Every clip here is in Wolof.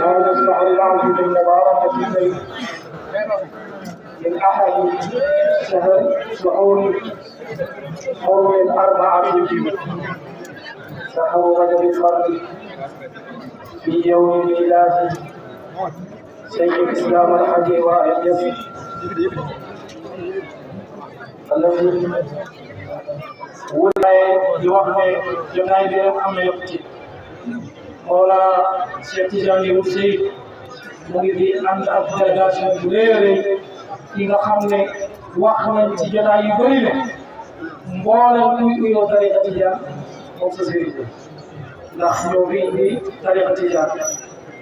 هذا الشهر العظيم المبارك الليل من أحد شهور الأربعة شهر رجب الفرد في يوم ميلاد شيخ الإسلام الحاج إبراهيم ياسين الذي wulaay di wax ne jotaay bi rek am na yokkute Mawla Cheikh Tidiane Youssouf Seydi mu ngi fi ànd ak délégation bu rëy a rëy ki nga xam ne wax nañ ci jotaay yu bëri ne mboolem kuy uyoo tariqa Tidiane moom sa sëriñ ndax ñoo fi indi tariqa Tidiane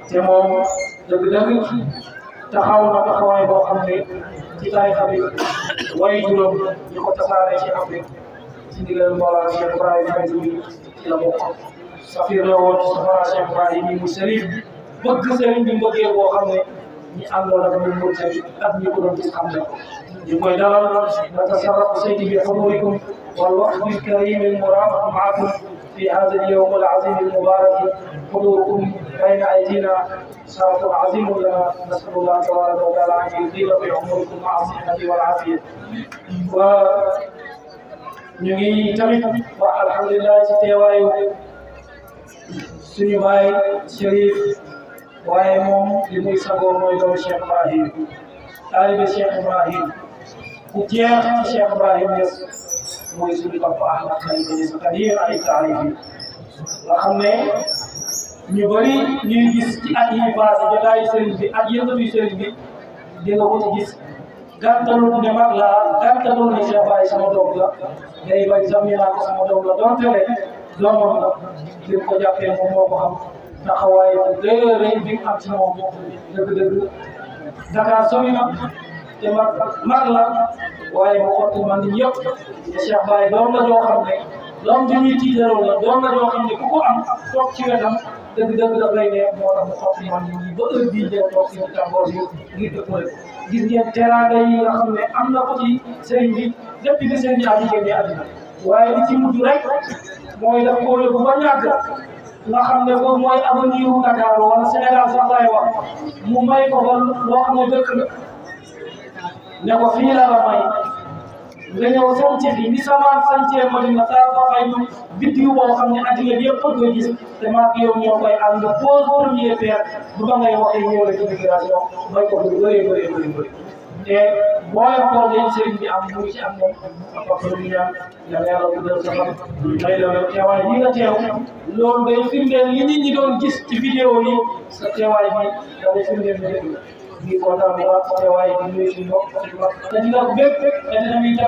te moom dëgg-dëgg taxaw na taxawaay boo xam ne ci tariqa bi way juróom ñu ko tasaare ci Afrique ci ndigal Mawlana Cheikh Ibrahim Faye bi ci la bokk safir la woon ci safara Cheikh Ibrahim yi mu sëriñ bëgg sëriñ bi mbëggee boo xam ne ñi àndoon ak ñun mu sëriñ ak ñi ko doon gis xam ne ñu koy dalal natasarrafu saydi bi xudurikum wal wafdi karim al murafaq maakum في هذا اليوم العظيم المبارك حضوركم بين أيدينا شرف عظيم لنا نسأل الله تبارك وتعالى أن يطيل في عمركم مع الصحة والعافية ñu ngi tamit wax alhamdulilah ci teewaayu suñu baay Chérif waaye moom li muy sagoo mooy doomu Cheikh Ibrahim taalibe Cheikh Ibrahim ku jeex ci Cheikh Ibrahim Niass mooy suñu papa Ahmad Khalifa Niass kadir ay taarif yi nga xam ne ñu bëri ñuy gis ci at yi passé jotaayu sëriñ bi ak yëngatu sëriñ bi di nga ko ci gis gàttalul ne mag la gàttalul ne Cheikh Baye sama doom la day bay sax ñu naan ko sama doom la donte le doomam la li ko jàppee moom moo ko xam taxawaay bu rëy bi am ci moom dëgg-dëgg Dakar sori na te mag la waaye bu xotti man ni yëpp te Cheikh Baye doom la joo xam ne doom ji ñuy tiitaroo la doom la joo xam ne ku ko am toog ci wetam dëgg-dëgg daf lay neex moo tax mu xotti man ni ba heure bii ñëw toog ci tàngoor bi ngir dëppale gis ngeen teraanga yi nga xam ne am na ko ci sëriñ bi depuis que sëriñ bi génne àddina waaye li ci mujj rek mooy daf ko yóbbu ba ñàkk nga xam ne boobu mooy avenir u Dakar wala Sénégal sax laay wax mu may ko ba loo xam ne dëkk la ne ko fii la la may nga ñëw sànce fi ni sama sàncee Madina saa fa fay ñu biddiw boo xam ne àddina bi yëpp koy gis te maa ngi yow ñoo koy ànd pose premier pierre bu ba ngay waxee ñëw rek immigration may ko lu bëri te booy xool leen sëriñ bi am mu ci am moom ak lu ñaan yàlla yàlla ko dal sa xam may la teewaay yi nga teew loolu day firndeel li nit ñi doon gis ci vidéo yi sa teewaay bi da day firndeel ne dëgg di kontaan bu baax sa teewaay bi nuyu suñu bopp te dina ko bépp te tamit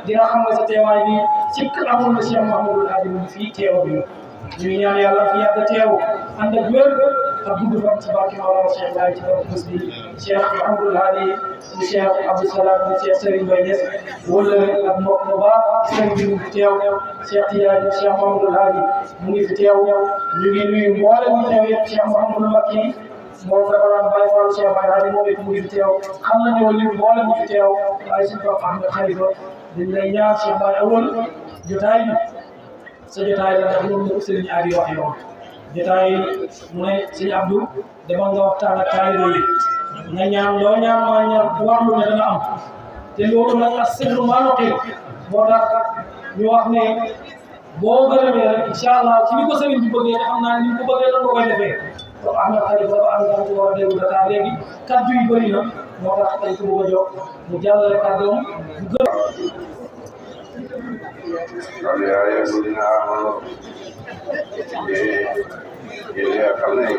dina xam ne sa teewaay bi ci amul na Cheikh Mouhamadou Hadi mu fii teew bi ñu ñaan yàlla fi yàgg teew ànd ak wér ak gudd fan ci barke Mawlana Cheikh Baye ci bopp bés bi Cheikh Mouhamadou Hadi mu Cheikh Abdou Salam mu Cheikh Serigne Baye Niass wala ak mbokk mu baax Serigne bi mu fi teew Cheikh Tidiane Cheikh Mouhamadou Hadi mu ngi fi teew ñu ngi nuyu mboolem ñu teew yëpp Cheikh Mouhamadou Makki moom dafa daan bàyyi Fall Cheikh Baye Hadi moom it mu ngi fi teew xam nañu li mboolem ñu fi teew waaye suñu papa Ahmed Khalifa dañ lay ñaan Cheikh Baye awal jotaay bi sa jotaay la ndax ñoom ñëpp Serigne Adi wax yoon jotaay mu ne Serigne Abdou demal nga waxtaan ak taalibe yi nga ñaan loo ñaan maa ñaan warlu ne dana am te loolu nag as sirru maa nuqil moo tax ñu wax ne boo gërëmee rek incha allah ci ni ko Serigne bi bëggee te xam naa ni ko bëggee la ko koy defee kon Ahmed Khalifa dafa am nga ci war a déglu Dakar léegi kaddu yu bëri na moo tax tey ku bëgg a jox mu jàllale kàddoom bu gën يا أيها الذين آمنوا يا خلني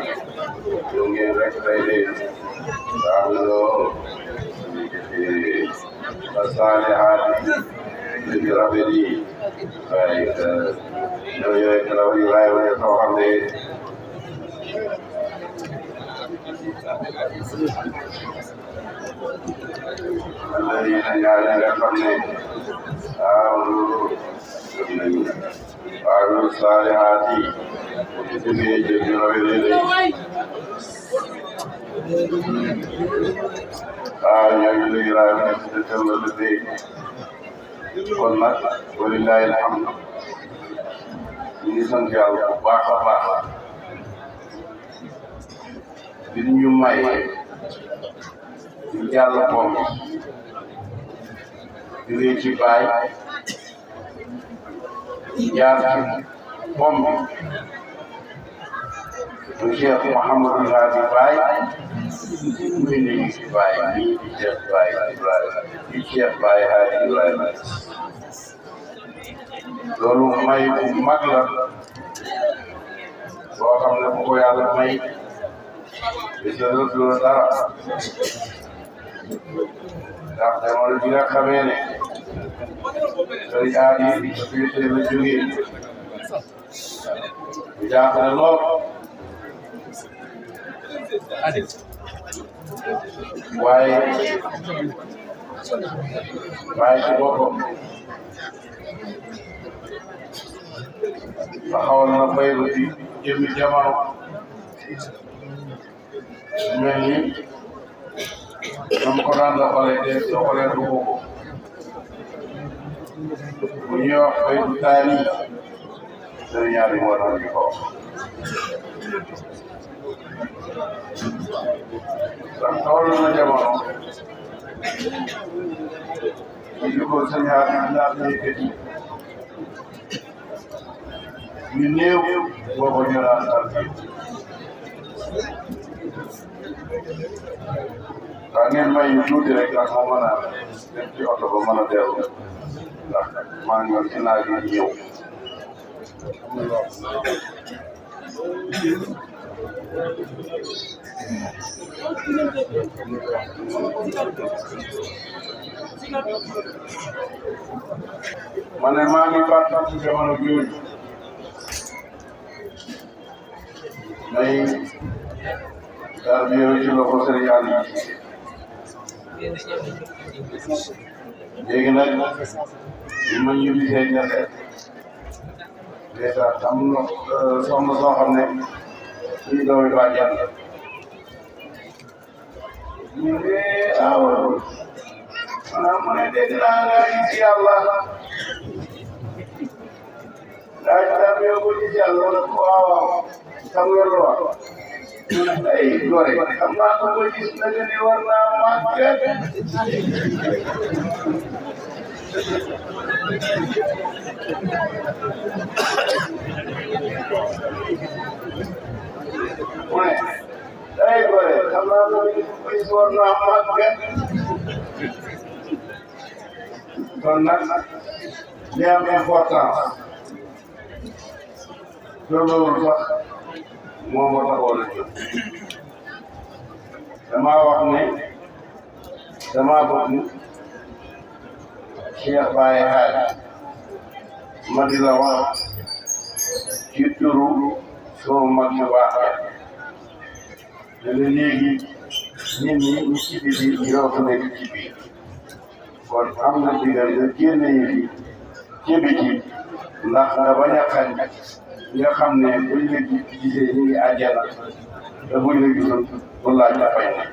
يومي ركضي تعملوا الصالحات في ربي فايك لو يكلوا يلاي ويتوهم لي الذين يعلمون آمنوا وعملوا الصالحات في جنة ربي ñooñu léegi laa yor nekk ci teewlu lu dee kon nag walillahi alhamd ñu ngi sant yàlla bu baax a baax bi ñu may ñu jàll pom jógee ci baay jaar ci pom bi mu Cheikh Mouhamadou Hadi Baye mu ne ñu ci Baye nii di Cheikh Baye Ibrahima di Cheikh Baye Hadi Ibrahima loolu may bu mag la boo xam ne bu ko yàlla may di loolu dara ndax jamono bi nga xamee ne sëriñ Hadi féete la jógee bu jaaxle lool waaye ci boppam taxawal na bayru ci jëmmi jamono mel ni ñoom ko daan doxalee te doxalee du ko bu ñuy wax bayru taani sëriñ ñaari moo doon di ko ndax taxawal na jamono di ko sëriñ ñaari ñaar yëkkati ñu néew boobu ñu daan tarbi waa ngeen may ñu tuuti rek ndax ma mën a dem ci oto ba mën a dellu ndax maa ngi woon ci naaj yi ñëw ma ne maa ngi fàttali ci jamono jooju may tarbiya ci loxo Sëriñ Ali léegi nag li ma ñu gisee ñaxe déjà am na soxna soo xam ne suñu doomi bàjjan la ñu ne maanaam mu ne dégg naa nga gis yàlla daa ci tarbiya ko gis yàlla wala waaw xam nga lu wax ay lore xam naa ko ba gis na nga ni war naa màggat mu ne ay lore xam naa ko ba gis war naa màggat kon nag li am importance loolu sax moo ma taxoon a jóg damaa wax ne damaa bëgg Cheikh Baye Hadi ma di la wax ci turu soo mag yu baax te ne léegi nit ñi ñu ci biir ñoo fa nekk ci biir kon am na digal nga génne yi ci biti ndax nga bañ a xañ nga xam ne buñ la gisee ñu ngi àjjana te buñ la gisoon bu laaj la fay ne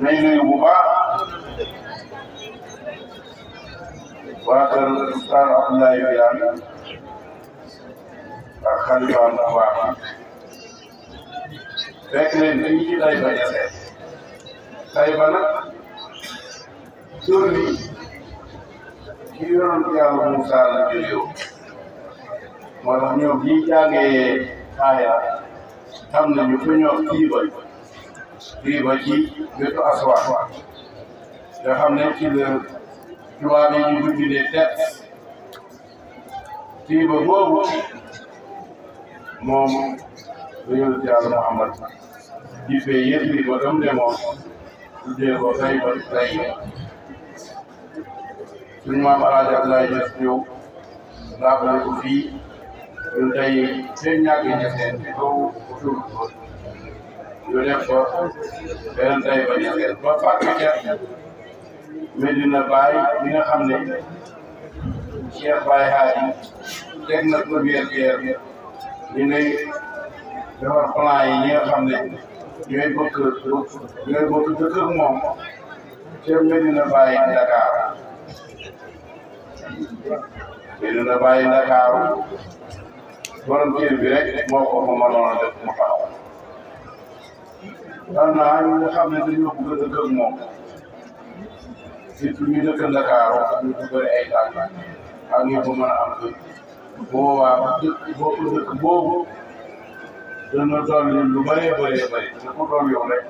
nañ nuyu bu baax waa kër Oustaz Abdoulaye Wilane ak xalifaam bu baax fekk leen dañu ci tay ba ñese tay ba nag tur bi ci yonent Yàlla Moussa la jógee moo tax ñoom ñi jàngee aaya xam nañu fu ñoo Tiiba ci wetu Aswaan nga xam ne ci la tubaab yi ñu tuddee tet Tiiba boobu moom la yonent Yàlla Muhammad di fee yëpp ba dem demoon tuddee ko Tayba suñu maam Alaaji Abdoulaye Niass ñëw laabale ko fii ñun tey seen ñàkk ñeseen ci kaw usul ñu def ko beneen Tayba ñeseen ba fàkk ca Medina Baye mi nga xam ne Cheikh Baye Hadi teg na première pierre ñu ne defar plan yi ñi nga xam ne ñooy bokk dëkk ak moom ca Medina Baye Dakar te dina bàyyi Ndakaaru borom cër bi rek moo ko fa mënoon a def mu taxaw xam naa ñu nga xam ne dañoo bëgg a dëkk ak moom surtout ñu dëkk Ndakaaru ñu ko bëri ay tànk ak ñu ko mën a am kër boobaa dëkk boobu dana dolli lu bëree bëree bëri te ku doon yow rek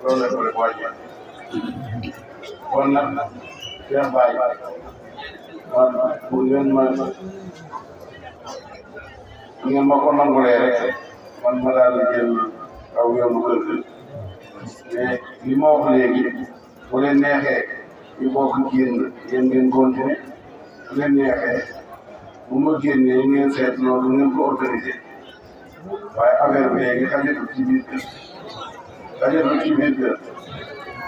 loolu la ko rek wàññi kon nag Cheikh Baye man pour ngeen ma ko nangulee rek man ma daal di jël aw yoonu kër gi mais li ma wax léegi bu leen neexee ñu bokk génn yéen ngeen continuer bu leen neexee bu ma génnee ngeen seet loolu ngeen ko organisé waaye affaire bi léegi xajatul ci biir kër xajatul ci biir kër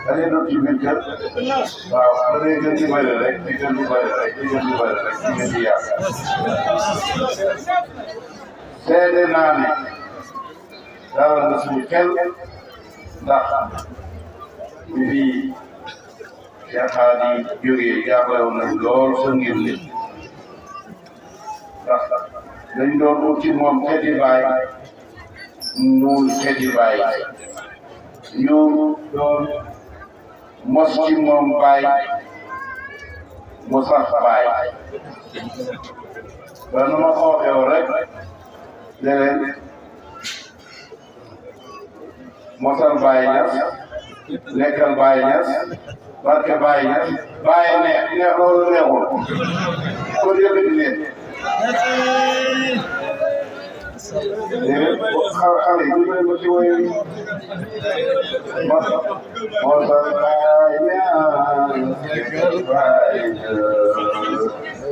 xajatul ci biir kër waaw da ngay gën di bëri rek di gën di bëri rek di gën di bëri rek di gën di yaakaar seede naa ne dara na suñu xel ndax bi fii Cheikh Hadi jógee jaaxle woon nañ lool sa ngir nit ndax dañ doon ut ci moom xeeti baay muul xeeti baay ñu doon mos ci moom baay mu sax baay ba nu ma ko waxee rek leneen mosal Baay Ñas nekkal Baay Ñas barke Baay Ñas Baay neex loolu neexul ko yëkkati leen xale yi ñu ma ci woy mosal Baay Ñas nekkal Baay Ñas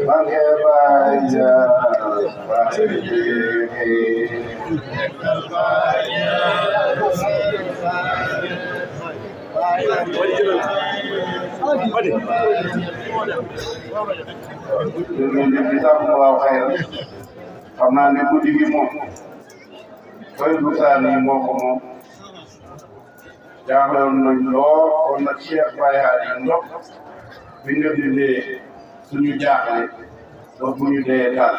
barke Baay xam naa ne guddi gi moom fay du saani moo ko moom jaaxloon nañ lool kon nag Cheikh Baye Hadi ndox bi nga dindee suñu jaaxle ba bu ñu dee taal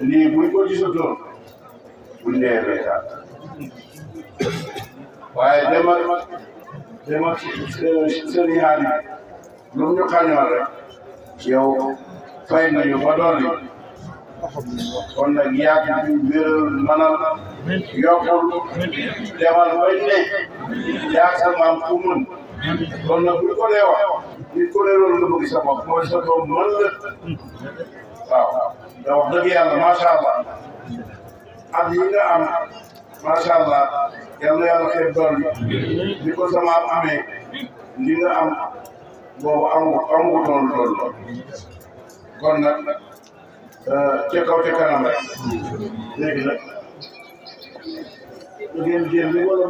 lii buñ ko gisatoon buñ dee dee taal waaye demal sëriñ Hadi lu ñu xañoon rek yow fay nañu ba dolli kon nag yàgg bi wéral manal yokkul demal bañ ne yàgg sa maam ku mën kon nag bu ko dee wax nit ko ne loolu nga bëgg sa bopp mooy sa doom mën la waaw da wax dëgg yàlla macha allah at yi nga am macha allah yal na yàlla xeeb dool bi ko sa maam amee li nga am boobu amu doon lool kon nag ca kaw ca kanam rek léegi nag ngeen jéem wala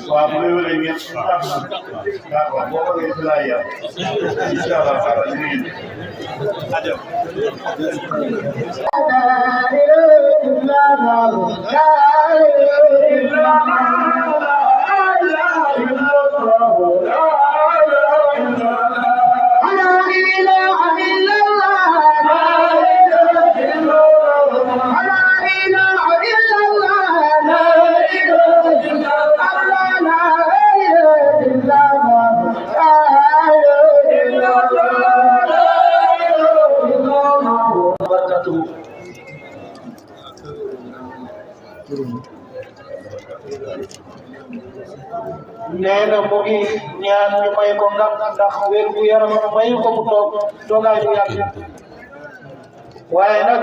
waaw bu wéwale ngeen d'accord boo ko ngeen ci laay yàlla incha allah taala ñu ngi nee na mu ngi ñaan ñu may ko ngam ndax wér gu yaram mayu ko mu toog toogaay bu yàgg waaye nag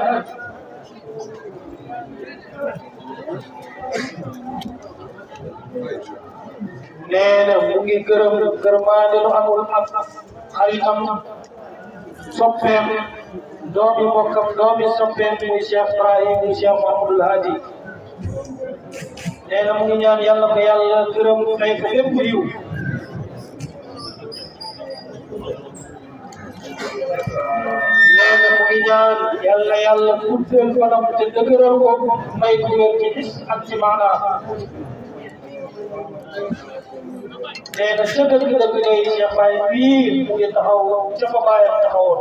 nee na mu ngi gërëmaane lu amul am xaritam soppeem doomi mbokkam doomi soppeem muy Cheikh Ibrahim muy Cheikh Mouhamadoul Hadi nee na mu ngi ñaan yàlla ko yàlla gërëm fay ko lépp yiw nee na mu ngi ñaan yàlla guddal fanam te dëgëral ko may ko wér ci bis ak ci maanaa nee na ca dëgg-dëgg day Cheikh Baye bii mu ngi taxaw ca fa baayam taxawoon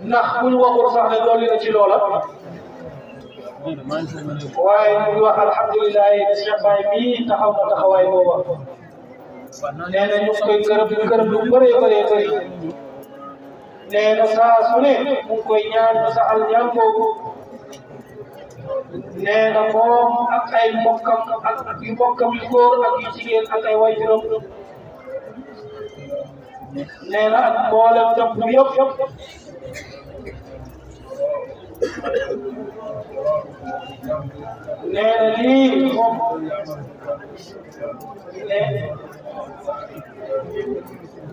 ndax bu ñu waxul sax ne dolli na ci loola waaye mu ngi wax alhamdulilah Cheikh Baye bii taxaw na taxawaay booba nee na ñu ngi koy gërëm lu bëree bëri nee na saa su ne mu ngi koy ñaan saxal ñaan boobu nee na moom ak ay mbokkam ak yu mbokkam yu góor ak yu jigéen ak ay waajuram nee na ak mboolem jàpp yëpp nee na lii moom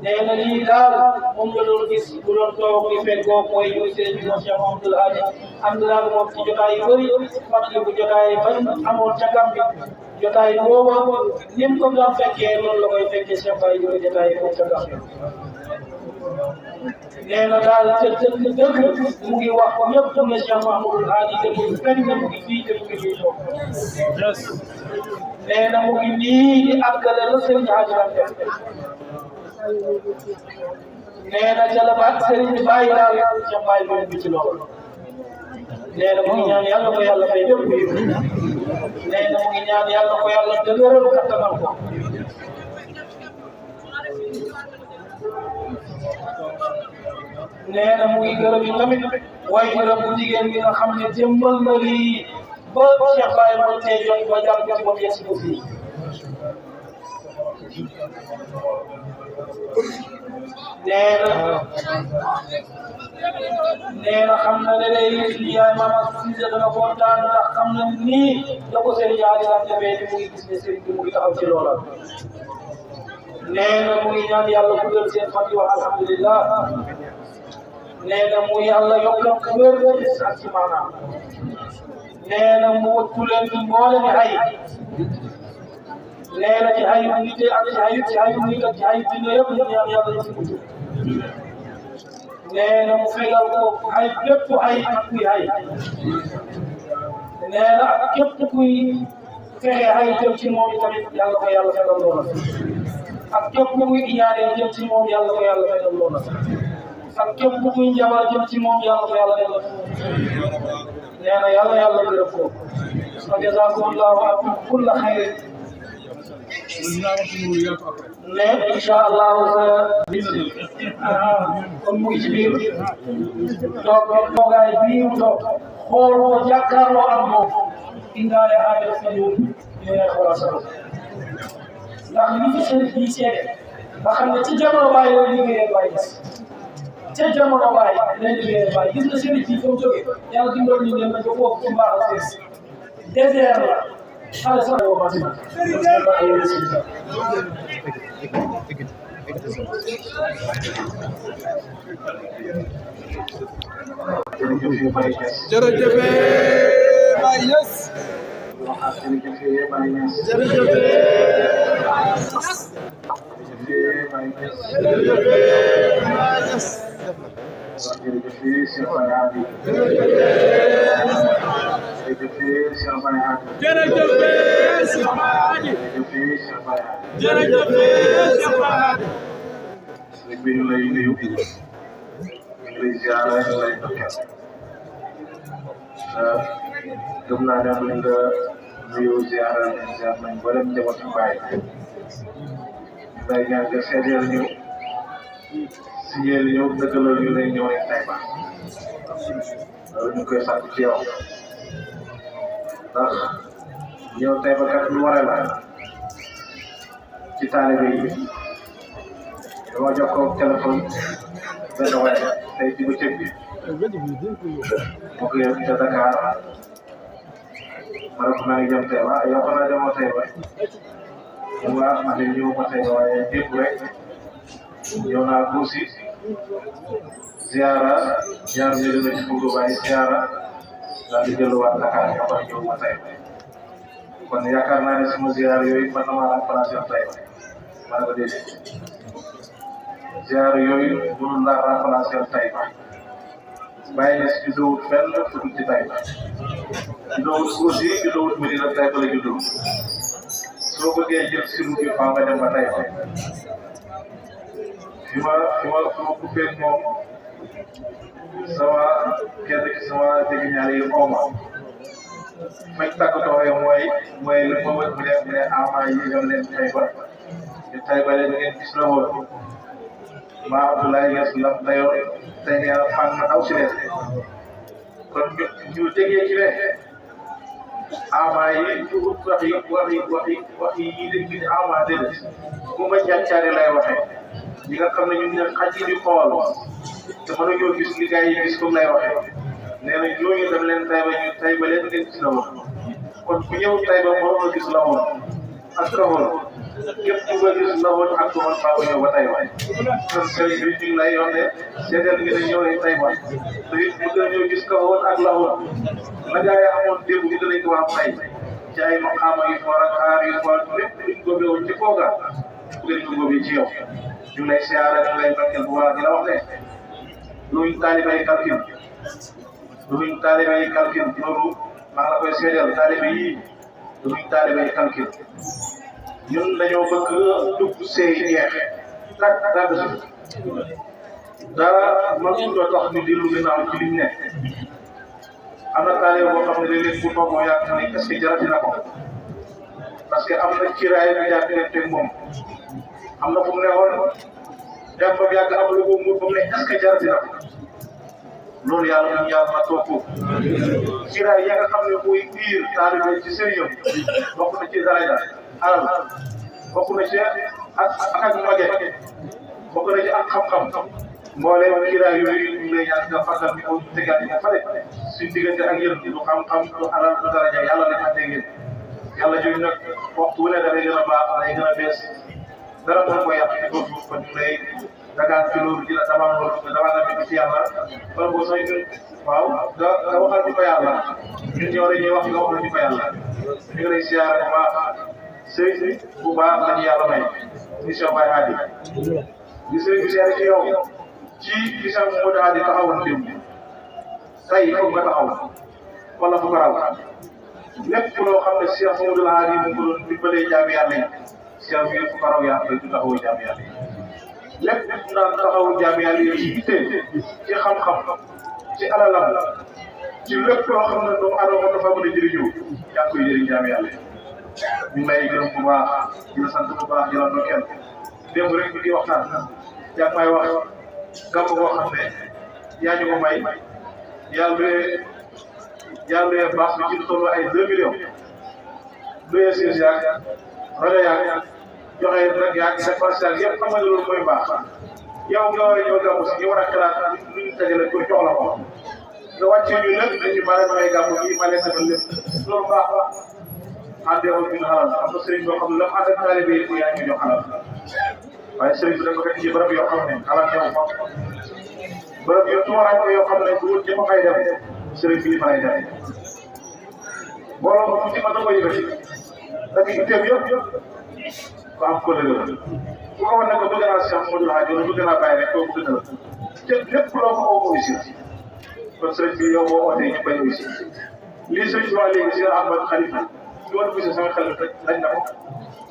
nee na lii daal moom la doon gis bu doon toog di fekkoo mooy muy seen bi moom Cheikh Mahamadul Hadi am na daal moom ci jotaay yu bëri fàttali bu jotaay ban amoon ca Gàmbi jotaay booba ni mu ko daan fekkee noonu la koy fekkee Cheikh Baye di ko jotaay moom ca Gàmbi nee na daal ca dëgg mu ngi wax ñëpp ne Cheikh Mahamadul Hadi demul fenn mu ngi fii te mu ngi fii toog nee na mu ngi nii di àggale la sëriñ Hadi daan def nee na ca la baat sëriñ bi bàyyi daal Cheikh Baye bi bi ci loolu nee na mu ngi ñaan yàlla ko yàlla fay bépp yi nee na mu ngi ñaan yàlla ko yàlla dëgëral kattanal ko nee na mu ngi gërëm yi tamit waaye gërëm bu jigéen gi nga xam ne jëmmal na lii ba Cheikh Baye mën cee jot ba jàpp ci ba mu yegg si ko fii nee na xam na ne day yaay Mama Cissé dana kontaan ndax xam na nii da ko seen yaay daan defee ni mu ngi gis ne sëriñ bi mu ngi taxaw ci loola nee na mu ngi ñaan yàlla guddal seen fan yi wax alhamdulillah nee na mu yàlla yokkal ko wér ak ci maanaam nee na mu wattu leen ci mboolem ay nee na ci ayu nit ak ci ayu nit ak ci ayu dina yëpp ñu ñaan yàlla ci mucc nee na mu fegal ko ay lépp ay ak kuy ay nee na ak képp kuy fexe ay jëm ci moom tamit yàlla ko yàlla fegal loola ak képp kuy iñaane jëm ci moom yàlla ko yàlla fegal loola ak képp kuy njabar jëm ci moom yàlla ko yàlla fegal nee na yàlla gërëm ko fa jazakumullahu ankum kulla xayrin mais incha allahu kon mu ngi ci biir toogaay bii mu toog xool ko jàkkaarloo ak moom indaale aada sa ñëw ñu ne xoolal sa bopp ndax li ci seen bii seede nga xam ne ci jamono Baye la liggéeyee Baye ca jamono Baye la liggéeyee Baye gis nga seen bii fa mu jógee yàlla dimbali ñu dem ba foofu ci mbaax ak désert la xale sax yoo xamante jërëjëf Baye Niass gëm naa ne mën nga nuyoo ziar nañ ba dem njabootu Baye day ñaan nga seedeel ñu signeel ñu dëggalal ñu ne ñëw nañ Taïba loolu ñu koy sant ci yow ndax ñëw Taïba kat lu war a la ci taalibe yi dama jokkoo téléphone benn waay tey ci bëccëg bi mu ko yëg ca Dakar ma ne ko maa ngi jëm Taïba yow xanaa demoo Taïba mu nga ma ne ñëw ma Taïba waaye démb rek ñëw naa Koussi ziara ñaar ñu demee ci Koungheul waaye ziara daal di delluwaat Dakar nga xam ñëw ma Taïba kon yaakaar naa ne sama ziara yooyu man na maa remplacé Taïba ma ne ko déedéet ziara yooyu mënul laa remplacé Taïba Baye Niass juddoowut fenn fu dul ci Taïba juddoowut Koussi juddoowut Medina Taïba la juddoo soo bëggee jël siru bi faa nga dem ba tey fi ma coupé moom sama kenn ci sama dégg ñaari yi ooma fañ tàggatoo mooy li ma wër bu ne ama yi yëgal leen Taïba te Taïba leen ngeen gis la woon maa Abdoulaye Niass lam layoon tey nee na fànn na daw si leen kon ñu déggee ci ne ama yi wax yi dégg ci ama déedéet ku ma jàccaare lay waxee ñi nga xam ne ñun ne xaj yi di xool te mënuñoo gis li gars yi gis comme lay waxee nee na ñooñu dem leen Taïba leen ngeen gis la woon kon ku ñëw Taïba mënoo gis la woon ak la woon képp ku nga gis la woon ak woon faa ñëw ba Taïba kon sëriñ bi ñu ngi lay wax ne seedeel ngi ne ñëw nañ Taïba te it bu gën ñëw gis ka woon ak la woon la gars yi amoon démb ñu danañ ko wax tey ci ay maqaama yu foor ak aar yu foor lépp luñ góobee woon ci kooga bu gën ko góobee ci yow ñu lay siyaara ñu lay barkeel bu baax di la wax ne luñ taalibay calcul luñ taalibay calcul loolu maa ngi la koy seedeel taalibe yii luñ taalibay calcul ñun dañoo bëgg dugg seey jeex tak dagg si dara man su doo tax ñu dellu ginnaaw ci liñ ne am na taalibe boo xam ne léeg-léeg bu toog moo yaakaar ne est-ce que jarati na ko parce que am na ciraay bi jàppante moom am na fu mu ne woon dem ba yàgg am lu ko mu ba mu ne est-ce que jarati na ko loolu yàlla moom yàlla na toog foofu ciraay ya nga xam ne muy biir taalibe ci sëriñam bokk na ci daraja alal bokk na ci ak mage bokk na ci ak xam-xam mbooleem ciraay yooyu ñu ngi lay ñaan nga fàttal ñu ko tegaat ñu fale suñ diggante ak yéen du xam-xam du alal du daraja yàlla la ñu yéen yàlla jooju nag waxtu wu ne dafay gën a baax day gën a bees dara mën ko yàq ci kaw suuf kon ñu lay dagaan ci loolu dina damaa loolu damaa la mel ci yàlla kon boo sooy ñun waaw nga waxal ñu ko yàlla ñun ñoo dañuy wax nga waxal ñu ko yàlla ñu ngi lay siyaare bu baax sëriñ bu baax la ñu yàlla may mission Baye Hadi di sëriñ bi siyaare ci yow ci mission Modou Hadi taxawoon démb tey foog nga taxaw wala fu ko raw lépp loo xam ne Cheikh Modou Hadi mu ngi ko doon dimbalee jaami yàlla yi Cheikh bi fu ko raw yaa du taxawoo jaami yàlla yi lépp daan taxawu jaami yàlla yi ci ittee ci xam-xam ci alalam ci lépp loo xam ne doomu aadama dafa mën a jëriñoo yaa ngi koy jëriñ jaami yàlla yi ñu ngi lay gërëm bu baax di la sant bu baax di la ndokkeel démb rek ñu ngi waxtaan yaa ngi may wax gàmm boo xam ne yaa ñu ko may yàlla baax bi ci lu toll ay 2 millions luyee siis yaag rajo yaag joxe nag yaag dépense yaag yëpp xam nga loolu mooy baax yow nga war a ñëw gàmm si ñu war a xalaat lu ñu dajale ko jox la ko nga wàccee ñu lépp dañu bare may gàmm gi ma leen defal lépp loolu baax la àndee woon ñu xalal am na sëriñ boo xam ne la mu ànd ak taalibe yi yaa ngi jox xalal waaye sëriñ bi da ko fekk ci barab yoo xam ne xalal ñëw fa barab yoo tumaraan ko yoo xam ne du ñëpp a fay dem sëriñ bi li fa lay dem booloo ko ci ma da ko yëkkati ak itteem yëpp ko am ko dëgg ku ko wan ne ko bëgg naa Cheikh Modou Hadi wala bëgg naa bàyyi rek koo bëgg na la te lépp loo ko oo aussi kon sëriñ bi yow boo ootee ñu bañ aussi lii sëriñ bi wax léegi si Ahmad Khalifa ci war gisee sama xel lañ na ko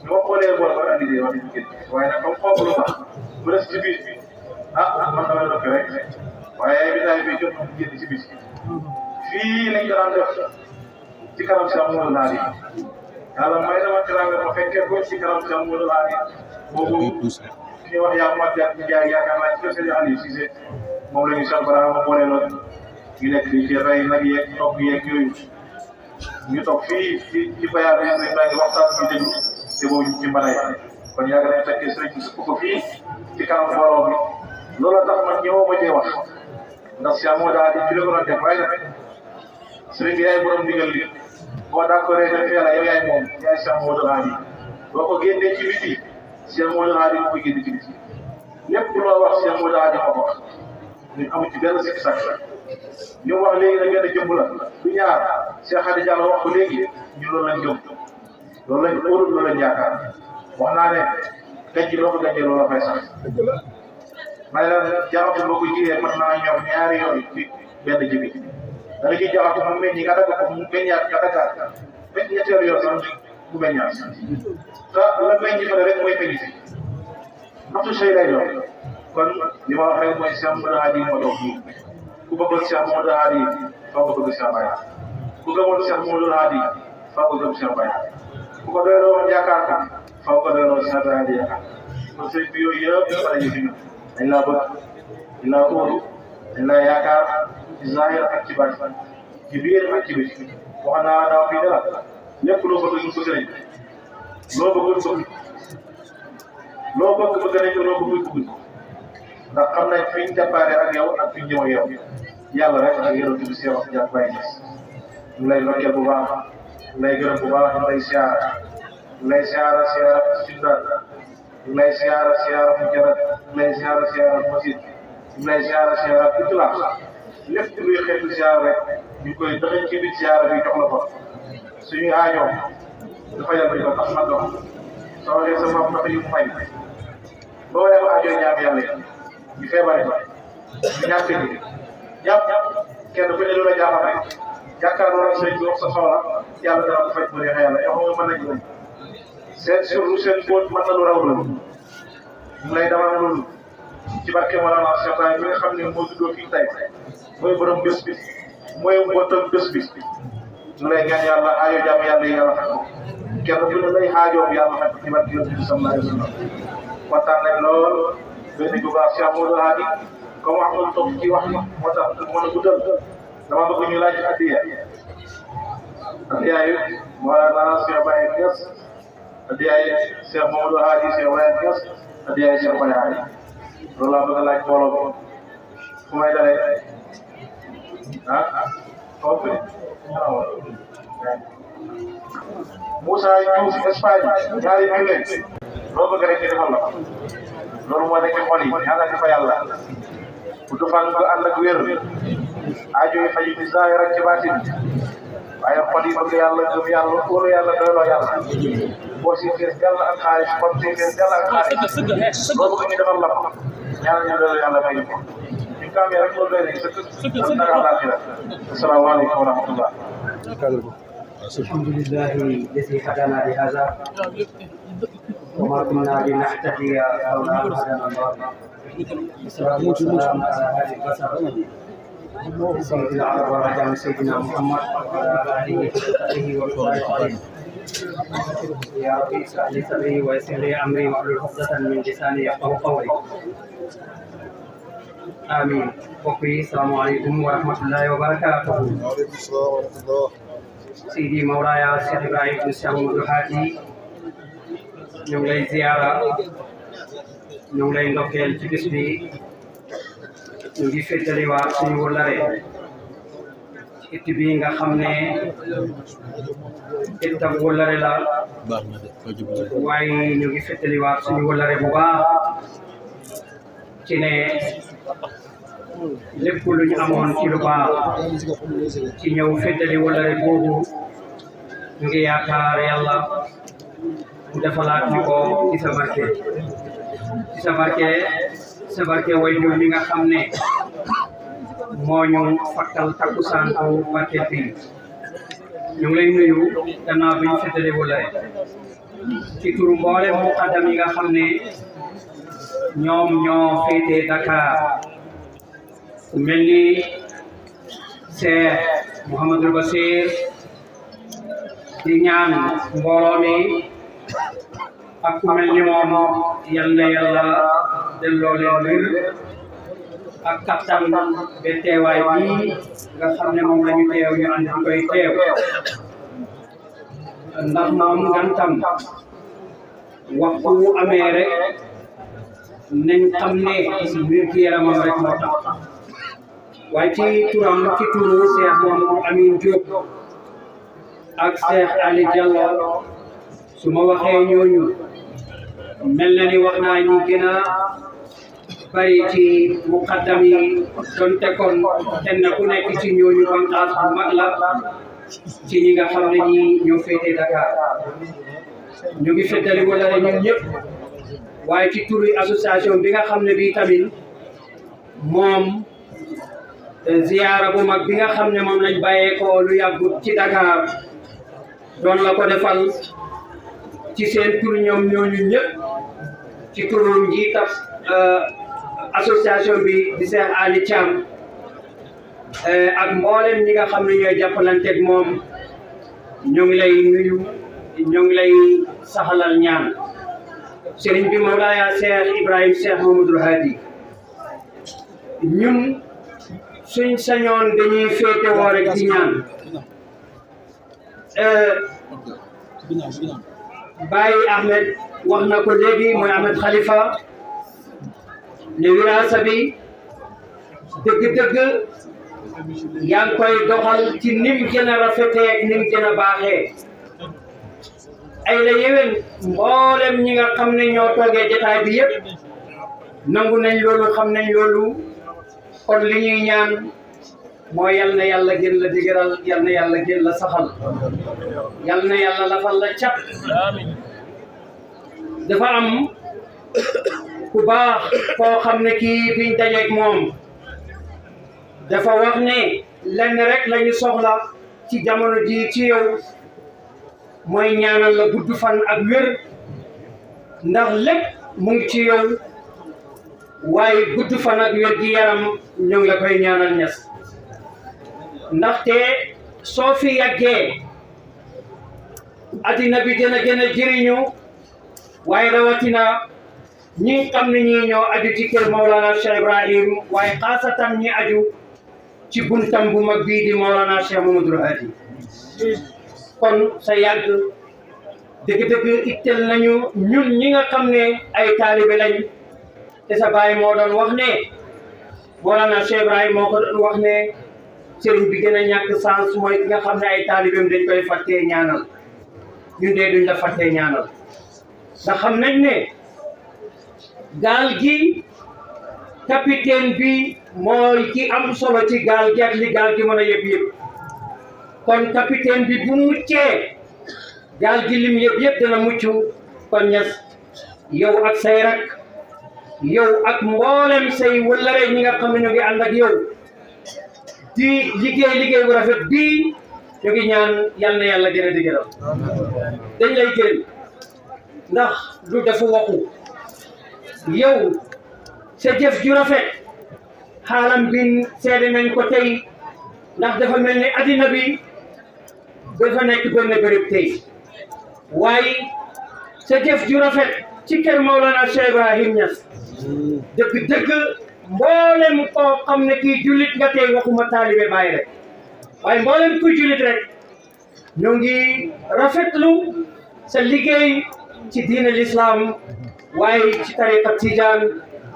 ñu ma xoolee boole ba andi wax dëgg génn waaye nag comme xoogu lu tax bu des ci biir bi man damay noppi rek waaye bitaay bi jot na génn ci biir fii lañ ko daan def ci kanam Cheikh Modou Hadi yàlla may na ma teraanga ma fekkee ko ci kanam Cheikh Modou Hadi boobu ñuy wax yaa mat jaay yaakaar naa ci sëriñ Aliou Cissé moom la ñu Cheikh Barama boole loon ñu nekk fii ci rey nag yeeg togg yeeg yooyu ñu toog fii ci bayaar bi sëriñ baa ngi waxtaan bi déglu te boobu ñu ci mbanay kon yàgg nañ fekkee sëriñ bi sëpp ko fii ci kanam mbooloo bi loolu tax man ñëwoo ma cee wax ndax Cheikh Modou Hadi ci la ko doon def waaye nag sëriñ bi yaay borom ndigal li boo d'accord ne fee la yow yaay moom yaay Cheikh Modou Hadi boo ko génnee ci biti Cheikh Modou Hadi moo koy génne ci biti lépp loo wax Cheikh Modou Hadi moo ko wax ñun amu ci benn sikki sàkk ñu wax léegi nag benn jëmb la du ñaar Cheikh Hadi Diallo wax ko léegi ñu loolu lañ jëm loolu lañ óorul loolu lañ yaakaar wax naa ne gàncax loo ko gàncax loolu la fay sax may la jaxatu boo ko jiyee mën naa ñor ñaari yoon ci benn ji bi da nga ciy jaxatu mu meññ nga dagg ko mu meññaat nga daggaat fekk ñetteelu yoon sax bu meññaat te la meññ fa rek mooy peññ si naftu sey lay doon kon li ma wax rek mooy Cheikh Mamadou Hadi moo doon fii ku bëggoon Cheikh Mamadou Hadi foo ko bëgg Cheikh Baye ku gëmoon Cheikh Mamadou Hadi foo ko gëm Cheikh Baye ku ko doyloo yaakaar ko foo ko doyloo Cheikh Baye Hadi yaakaar kon sëñ bi yooyu yëpp dafa la ñu fi dañ laa bëgg dañ laa óolu dañ laa yaakaar ci zahir ak ci baatin ci biir ak ci biti wax naa daaw fii dara lépp loo bëgg ñu bëgg nañ loo bëggul bëgg loo bëgg nañ ko loo bëggul bëgg ndax xam nañ fi ñu déparé ak yow ak fi ñu jëm ak yow yàlla rek ak yonent bi Seex Jàpp Baay Ñas ñu lay ndokkeel bu baax ñu lay gërëm bu baax ñu lay siyaara ñu lay siyaara siyaara Sindaat ñu lay siyaara siyaara fu jarat ñu lay siyaara siyaara masid ñu lay siyaara siyaara itlaaq lépp luy xeetu siyaara rek ñu koy dëxëñ ci biir siyaara bi jox la ko suñuy aajoo dafa yàlla ñu ko tax na dox soo waxee sa bopp dafa yu fay boo dem aajoo ñaam yàlla yi ñu feebare ñu ñàkk ni jàpp kenn ku ne lu la jaaxal rek jàkkaarloo ak sëñ bi wax sa soxla yàlla dana ko faj bu neexee yàlla yow nga mën nañu lañ seen surtout seen bóot mën na lu raw loolu mu lay dama loolu ci barke Mawlana Cheikh Baye mi nga xam ne moo juddoo fii tey mooy borom bés bi mooy mbootam bés bi ñu lay ñaan yàlla aajo jàmm yàlla yi yàlla faj ko kenn ku ne lay aajoom yàlla faj ko ci barke Yonent bi sallallahu alayhi wa sallam kontaan nañ lool benn bu baax Cheikh Mamadou Hadi comme wax nga toog ci wax moo tax mën a guddal dama bëgg ñu laaj addiya addiya yi Mawlana Cheikh Baye Niass addiya yi Cheikh Mamadou Hadi Cheikh Baye Niass addiya yi Cheikh Baye Hadi loolu laa bëgg a laaj mbooloo bi fu may dalee foofu Moussa Diouf Espagne ñaari junne loo bëgg rek ñu defal la loolu moo nekk xol yi ñaanal di fa yàlla bu dufaan ko ànd ak wér aajo yi faju ci zahir ak ci baatin waaye xol yi bëgg yàlla gëm yàlla óolu yàlla doyloo yàlla boo si fees yàlla ak xaalis comme si fees yàlla ak xaalis loo bëgg ñu defal la ko ñaanal ñu doyloo yàlla may ñu ko ñu ko amee rek loolu doy nañ sëkk naka laa ci def asalaamaaleykum wa rahmatullah الحمد لله الذي هدانا لهذا وما كنا لنهتدي لولا ان هدانا الله والصلاه والسلام على هذه البشر سيد العرب والعجم سيدنا محمد وعلى اله وصحبه وسلم يا ربي اشرح لي صدري ويسر لي امري واحلل عقدة من لساني يفقهوا قولي امين وفي السلام عليكم ورحمه الله وبركاته. وعليكم السلام ورحمة الله. Sidi Mawlaya Cheikh Ibrahim Cheikh Mamadou Hadi ñu ngi lay ziara ñu ngi lay ndokkeel ci bis bi ñu ngi féetaliwaat suñu wëllare it bi nga xam ne itam wëllare la waaye ñu ngi féetaliwaat suñu wëllare bu baax ci ne lépp lu ñu amoon ci lu baax ci ñëw féetali wëllare boobu ñu ngi yaakaar yàlla mu defalaat ñu ko ci sa barke waajur mi nga xam ne moo ñu fattal takkusaan bu barke bi ñu ngi lay nuyu gannaaw bi ñu féetali wëllare ci turu mboolem muqaddam yi nga xam ne ñoom ñoo féete Dakar ku mel ni Cheikh Mouhamadou Bassir di ñaan mbooloo mi ak ku mel ni moom yal na yàlla delloo leen wér ak kattan ba teewaay bii nga xam ne moom la ñu teew ñu ànd koy teew ndax moom ngantam waxtu amee rek nañ xam ne wér gi yaramam rek moo tax waaye ci turam ci turu Cheikh Mouhamadou Amine Diop ak Cheikh Ali Diallo su ma waxee ñooñu mel na ni wax naa ñi gën a bari ci muqaddam yi donte kon kenn ku nekk ci ñooñu banqaas bu mag la ci ñi nga xam ne ñi ñoo féete Dakar ñu ngi féetali wëllare ñun ñëpp waaye ci turu association bi nga xam ne bii tamit moom ziyaara bu mag bi nga xam ne moom lañ bàyyee ko lu yàggut ci Dakar doon la ko defal ci seen tur ñoom ñooñu ñëpp ci turu njiitam association bi di Cheikh Ali Thiam ak mboolem ñi nga xam ne ñooy jàppalanteeg moom ñoo ngi lay nuyu ñoo ngi lay saxalal ñaan sëriñ bi Mawlaaya Cheikh Ibrahim Cheikh Mamadou Hadi ñun suñ sañoon dañuy féete woo rek ci ñaan Baye Ahmed wax na ko léegi mooy Ahmed Khalifa ne wiraasa bi dëgg-dëgg yaa ngi koy doxal ci nim gën a rafetee ak nim gën a baaxee ay la yéwén mboolem ñi nga xam ne ñoo toogee jotaay bi yëpp nangu nañ loolu xam nañ loolu kon li ñuy ñaan mooy yal na yàlla gën la digiral yal na yàlla gën la saxal yal na yàlla lafal la cat dafa am ku baax koo xam ne kii biñ dajeeg moom dafa wax ne lenn rek la ñu soxla ci jamono ji ci yow mooy ñaanal la gudd fan ak wér ndax lépp mu ngi ci yow waaye gudd fan ak wér gi yaram ñoo ngi la koy ñaanal ñes ndaxte soo fi yàggee addina bi dina gën a jëriñu waaye rawatina ñi xam ne ñi ñoo aju ci kër Maulana Cheikh Ibrahim waaye xaasatan ñi aju ci buntam bu mag bii di Maulana Cheikh Mamadou Hadi kon sa yàgg dëgg-dëgg ittel nañu ñun ñi nga xam ne ay taalibe lañ te sa baay moo doon wax ne Maulana Cheikh Ibrahim moo ko doon wax ne sëriñ bi gën a ñàkk sens mooy ki nga xam ne ay taalibeem dañ koy fàttee ñaanal ñun dee duñ la fàttee ñaanal ndax xam nañ ne gaal gi capitaine bi mooy ki am solo ci gaal gi ak li gaal gi mën a yëpp kon capitaine bi bu muccee gaal gi lim yëpp dana mucc kon ñes yow ak say rak yow ak mboolem say wëllare ñi nga xam ne ñu ngi ànd ak yow di liggéey bu rafet bii ñu ngi ñaan yal na yàlla gën a dëgëral dañ lay gërëm ndax lu dafa waxu yow sa jëf ju rafet xaalam bi seede nañ ko tey ndax dafa mel ni addina bi dafa nekk benn béréb tey waaye sa jëf ju rafet ci kër Maulana Cheikh Ibrahim Niass dëgg-dëgg mboolem koo xam ne kii jullit nga tey waxuma taalibe Baay rek waaye mboolem ku jullit rek ñu ngi rafetlu sa liggéey ci diine l'islam waaye ci tariqa Tijaan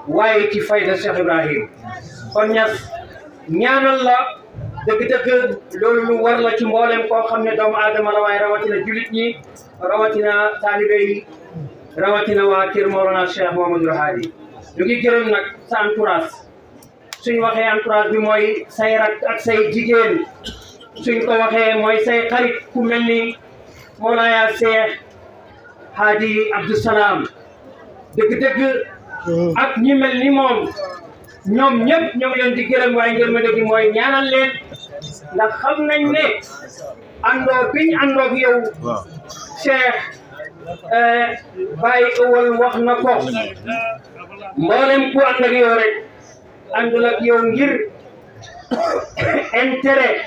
waaye ci fayda Cheikh Ibrahim kon Niass ñaanal la dëgg-dëgg loolu lu war la ci mboolem koo xam ne doomu aadama la waaye rawatina jullit ñi rawatina taalibe yi rawatina waa kër Mawlana Cheikh Mamadou Hadi ñu ngi gërëm nag sa entourage suñ waxee entourage bi mooy say rak ak say jigéen suñ ko waxee mooy say xarit ku mel ni Mawlaaya Cheikh Hadi Abdou Salam dëgg-dëgg ak ñi mel ni moom ñoom ñëpp ñoo ngi leen di gërëm waaye ngeen ma dégg mooy ñaanal leen ndax xam nañ ne àndoo biñ àndoog yow Cheikh Baye Ewal wax na ko mboolem ku ànd ak yow rek àndul ak yow ngir intérêt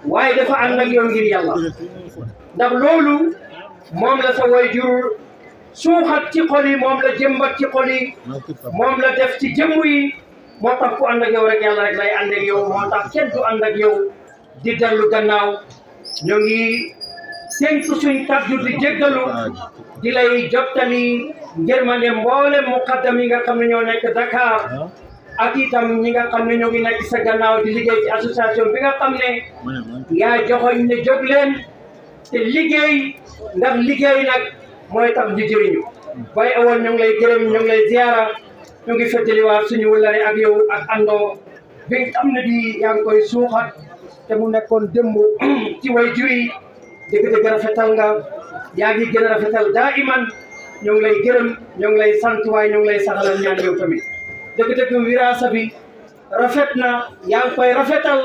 waaye dafa ànd ak yow ngir yàlla ndax loolu moom la sa waajur suuxat ci xol yi moom la jëmbat ci xol yi moom la def ci jëmm yi moo tax ku ànd ak yow rek yàlla rek lay ànd ak yow moo tax kenn du ànd ak yow di dellu gannaaw ñoo ngi tënk suñ kàddu di jéggalu di lay jottali ngërmande mboolem muqaddam yi nga xam ne ñoo nekk Dakar ak itam ñi nga xam ne ñoo ngi nekk sa gannaaw di liggéey ci association bi nga xam ne yaa joxoñ ne jóg leen te liggéey ndax liggéey nag mooy tax di jëriñu Baye Ewal ñu ngi lay gërëm ñu ngi lay ziara ñu ngi feddaliwaat suñu wëllare ak yow ak àndoo bi nga xam ne bi yaa ngi koy suuxat te mu nekkoon démb ci way juri dëgg-dëgg rafetal nga yaa ngi gën a rafetal daa iman ñoo ngi lay gërëm ñoo ngi lay sant waaye ñoo ngi lay saxalal ñaan yow tamit dëgg-dëgg wiraasa bi rafet na yaa ngi koy rafetal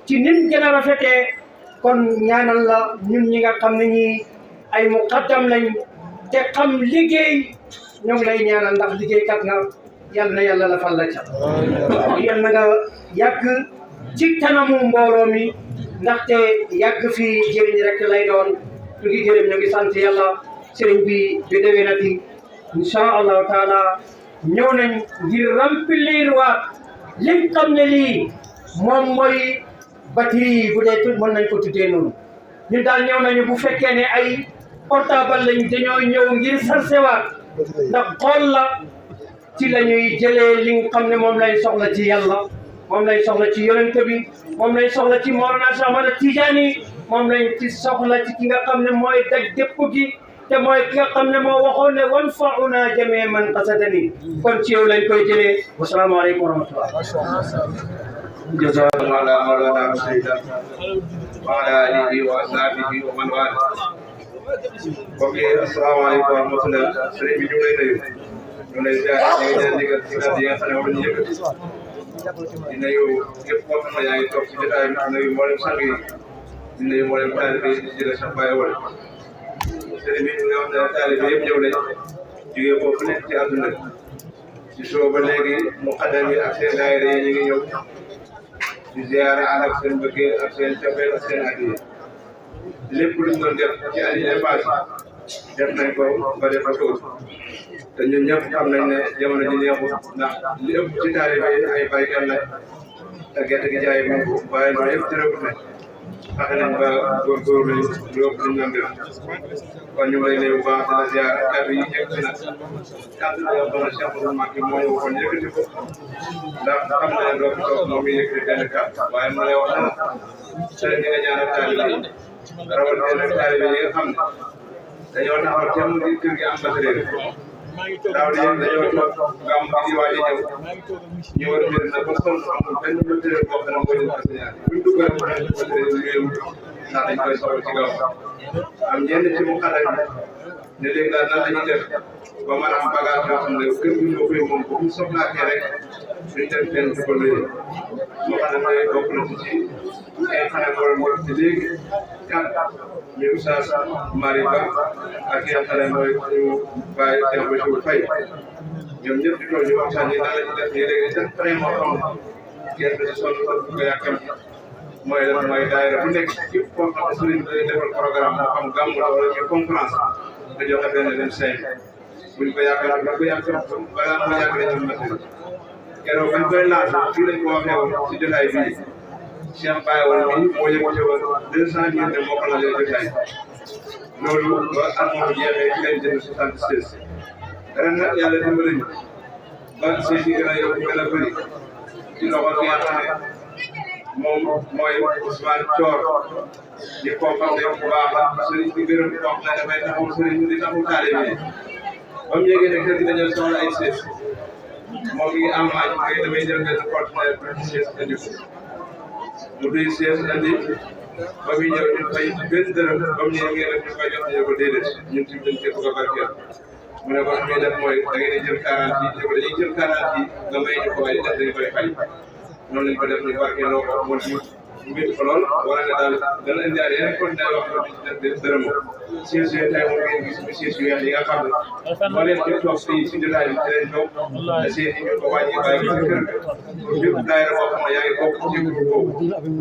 ci nim gën a rafetee kon ñaanal la ñun ñi nga xam ne ñi ay muqaddam lañ te xam liggéey ñoo ngi lay ñaanal ndax liggéeykat nga yal na yàlla la fal la ca yal na nga yàgg ci kanamu mbooloo mi ndaxte yàgg fii jëriñ rek lay doon ñu ngi gërëm ñu ngi sant yàlla sëriñ bi déwénati incha allahu taala ñëw nañ ngir remplir waat li nga xam ne lii moom mooy batterie bu dee mën nañ ko tuddee noonu ñun daal ñëw nañu bu fekkee ne ay portable lañ dañoo ñëw ngir sarsewaat ndax xool la ci la ñuy jëlee li nga xam ne moom lay soxla ci yàlla moom lay soxla ci yonent bi moom lay soxla ci Mawlana Cheikh Ahmad Tijaani moom lañ ci soxla ci ki nga xam ne mooy daj dépp gi te mooy ki nga xam ne moo waxoon ne wan fauna jamee man qasadani kon ci yow lañ koy jëlee wasalaamaaleykum wa rahmatullah jazakum ala mawlana sayyidan wa ala alihi wa ashabihi wa man wala mbokk yi asalaamaaleykum wa rahmatullah sëriñ bi ñu ngi lay nuyu ñu lay ziar ñu ngi leen digal ci kàddu yi nga xam ne moom la ñu yëkkati di nuyu képp koo xam ne yaa ngi toog ci jotaay bi di nuyu mboolem sang yi di nuyu mboolem taalibe yi di jëlee sax bàyyi wala sëriñ bi nga xam ne taalibe yëpp ñëw nañ jógee foofu nekk ci àdduna ci soo ba léegi muqaddam yi ak seen daayira yi ñu ngi ñëw di ziyaara ànd ak seen bëggee ak seen cofeel ak seen addiya lépp luñ doon def ci année passée def nañ ko ba defatoo te ñun ñëpp xam nañ ne jamono ji neexul ndax li ëpp ci taalibe yi ay baykat lañ te gerte gi jaay moom waaye loolu yëpp tërëwut nañ fexe nañ ba góorgóorlu lu ëpp luñ doon def kon ñu ngi lay nuyu bu baax di la ziar kàddu yi njëkk nag kàddu gi nga xam ne Cheikh Oumar Mbacké moo ñu waxoon yëkkati ko ndax xam na ne doo fi toog moom mi yëkkati benn kàddu waaye mu lay wax na sëriñ bi nga ñaanal taalibe yi rawatina taalibe yi nga xam ne dañoo taxaw temm di kër gi am matériel daaw di yéen dañoo toog gàmm gi di waaj a ñëw ñu war a jël na ba sonn amul benn matériel boo xam ne mooy leen signalé buñ dugg rek matériel yi réew ndax dañ koy soxla ci gàmm am ñenn ci mu xalaat ne léegi daal nan la ñuy def ba mën a am bagage yoo xam ne kër gi ñoo koy moom bu ñu soxlaatee rek suñ def benn dugal léegi moo xam ne mooy bokk na ci ay xale borom borom ci léegi kat ñu Oustaz Mari Ba ak ki nga xam ne mooy suñu bàyyi Cheikh Bachir Faye ñoom ñëpp di toog ñu waxtaan ni nan la ñuy def nii léegi def train moo xam kenn du si sonn ko nga yàkkam mooy lan mooy daayira bu nekk képp koo xam ne sëriñ bi defal programme moo xam gàmmu la wala ñu conférence nga joxe benn 25 buñ ko yaakaar buñ ko yaakaar balaa moo yàgg dañu matériel keroog bañ koy laaj fii lañ ko waxee woon ci jotaay bii Cheikh Baye woon mii moo yëkkati woon 200 000 de moo ko la lay jotaay loolu ba at moom jeexee ci lañ jënd 76 ren nag yàlla dimbali ñu ba seen yi gën a yokk gën a bëri ci loxo ki nga xam ne moom mooy Ousmane Thior di koo xam ne bu baax la sëriñ bi gërëm koo xam ne dafay taxaw sëriñ bi di taxaw taalibe yi ba mu yëgee ne kër gi dañoo soxla ay sees moom mi ngi am laaj ngay damay jël benn partenaire pour sees andi ko mu duy sees andi ba muy ñëw ñu fay benn dërëm ba mu ñëwee ngeen def ñu koy jox ñu ko déedéet ñun tamit dañ cee bëgg a barkeel mu ne ko muy def mooy da ngeen di jël 40 yi dañuy jël 40 yi nga may ñu ko waaye def dañu koy fay noonu lañ ko def ñu barkeeloo ko mu métti ko lool wala ne daal dana indi ay yeneen continué wax def dërëm siège yooyu tey moom ngeen gis ñu siège yu weex yi nga xam ne moo leen di toog fii si jotaay bi ci leen toog te seen yi ñu ko wàññi bàyyi ko si kër ga pour bépp daayira boo xam ne yaa ngi bokk ci groupe boobu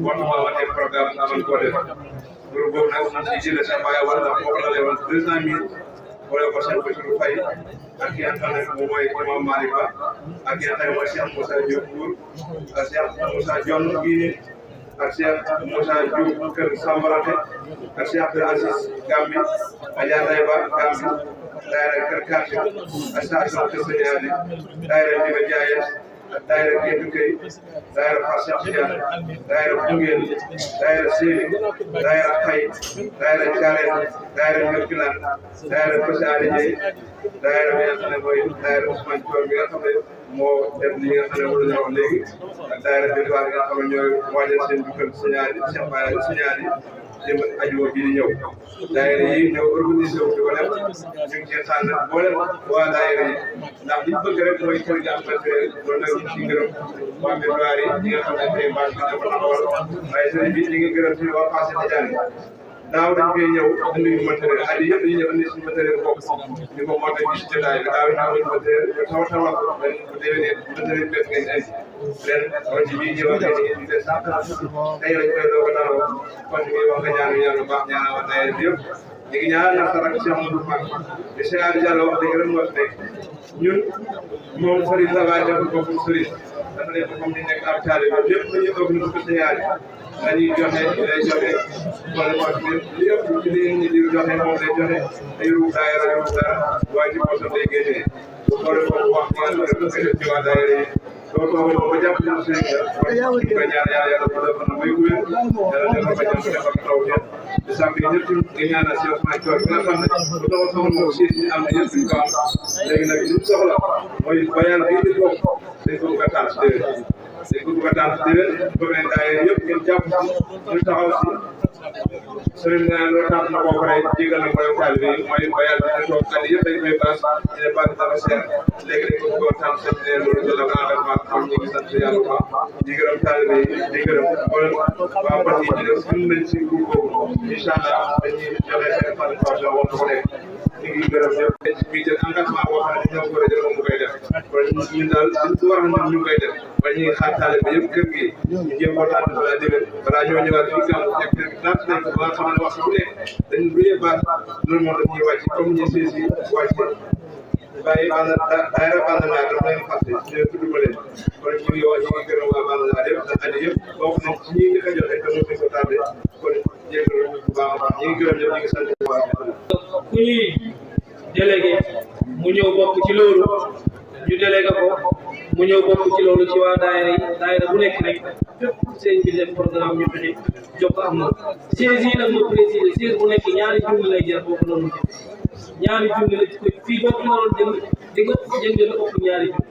waxtu moo watee programme nga mën koo def groupe boobu nag si jëlee sa bàyyi wala ndax moo ko la lewoon 200 000 wala ko seen Bachir Faye ak ki nga xam ne moom mooy Imam Malick Ba ak ki nga xam ne mooy Cheikh Moussa Diop Ndour ak Cheikh Moussa Dione Guine ak Cheikh Moussa Diouf Kër Sambarate ak Cheikh Abdou Aziz Gambi Adja Ndeye Ba Gambi daayira Kër Kàcce ak station Kër Sëñaani daayira Ndiga Ndiaye ak daayira Kédu Kay daayira Fass Cheikh Tidiane daayira Koungheul daayira Séni daayira Xay daayira Thiarène daayira Ndiokilan daayira Kosi Ali Dieye daayira bi nga xam ne mooy daayira Ousmane Thior bi nga xam ne moo def li nga xam ne moom la ñu wax léegi ak daayira Bédouar bi nga xam ne ñooy waajal seen dukkal signal yi Cheikh Baye signal yi jëm ajuma bii di ñëw daayira yi ñëw organisé wu di ko def ñu ngi cee tànn boolem waa daayira yi ndax liñ bëgg rek mooy kër gi am matériel loolu nag ñu ciy gërëm waa Bédouar yi ñi nga xam ne tey bâche bi dafa taxawal waaye sëriñ bi ñu ngi gërëm ci waa Fass Tidiane daaw dañ koy ñëw indi matériel at yii yëpp dañuy ñëw indi suñu matériel bopp ñu ko monté ci jotaay bi daaw ñu amoon matériel ñu taw dañ ko déwénee matériel bees ngeen indi ren kon ci bii ñëw ak ñu des tey lañ koy doog a daloo kon ñu ngi wax nga ñaan yàlla bu baax ñaanal wa daayira bi yëpp ñu ngi ñaanal sa rak Cheikh Amadou Fall di Cheikh Aliou Diallo wax dëgg rek wax ne ñun moom sëriñ la waaye deful boppam sëriñ dafa nekk comme ni nekk ab taalibe lépp lu ñu toog ñu ko siyaare dañuy joxe day joxe wala wax li ëpp ci li ñu di joxe moom lay joxe day ruub daayira ruub dara waaye ci poosam day génnee bu xoolee foofu wax nga rek la koy def ci waa daayira yi doo toog ba jàpp na sëriñ la kon ñu koy ñaan yàlla ko defal na muy wér yàlla defal ba jàpp defal ko taw di sàkk yi ñëpp di ñaanal si Ousmane Thior bi nga xam ne bu doon soxla moom siis ñu am na ñëpp ñu ko am léegi nag li ñu soxla mooy bayal bii di toog dañ ko bëgg a taal si déwén dañ ko bëgg a taal si déwén ba mel daayira yëpp ngeen jàpp si ñu taxaw si sëriñ na loo tax na ko pare jégal na ko yow taalibe yi mooy bayal bi di toog kan yëpp dañ koy baas ñu ne baas dara seer léegi dañ ko bëgg a taal seen ne loolu jël ak engagement am ñu ngi sant yàlla baax di gërëm taalibe yi di gërëm waa parti yi def suñ nañ si groupe boobu incha allah dañuy joxe seen participation wax ko nekk ñu ngi gërëm ñëpp ci biir jël engagement boo xam ne ñoo ko war a jël moom mu koy def kon ñun daal liñ ko war a ñun ñu koy def ba ñu ngi xaar taalibe yëpp kër gi ñu jéem ko tànn balaa déwén balaa ñoo ñëwaat fii gàmm nekk natt nañ ko ba nga xam ne wax bu nekk dañ buyee baax loolu moo dañuy wàcc comme ñu si si wàcc bàyyi daayira Bandana dama leen fàtte ñu tudd ma leen kon ñu ngi wax ñu ngi gërëm waa Bandana yëpp ndax at yëpp bokk nañ ci ñi njëkk a joxe te moom ko tardé kon jégalu bu baax a baax ñu ngi gërëm ñëpp ñu ngi sant bu baax ku ñuy délégué mu ñëw bokk ci loolu ñu délégué ko mu ñëw bokk ci loolu ci waa daayira yi daayira bu nekk rek fépp seen bi def programme ñu fexe jox ko am na 16 yi nag ma précisé 16 bu nekk ñaari junni lay jar boo ko doon ñaari junni la fii boo ko doon jënd di nga jëndee lu ëpp ñaari junni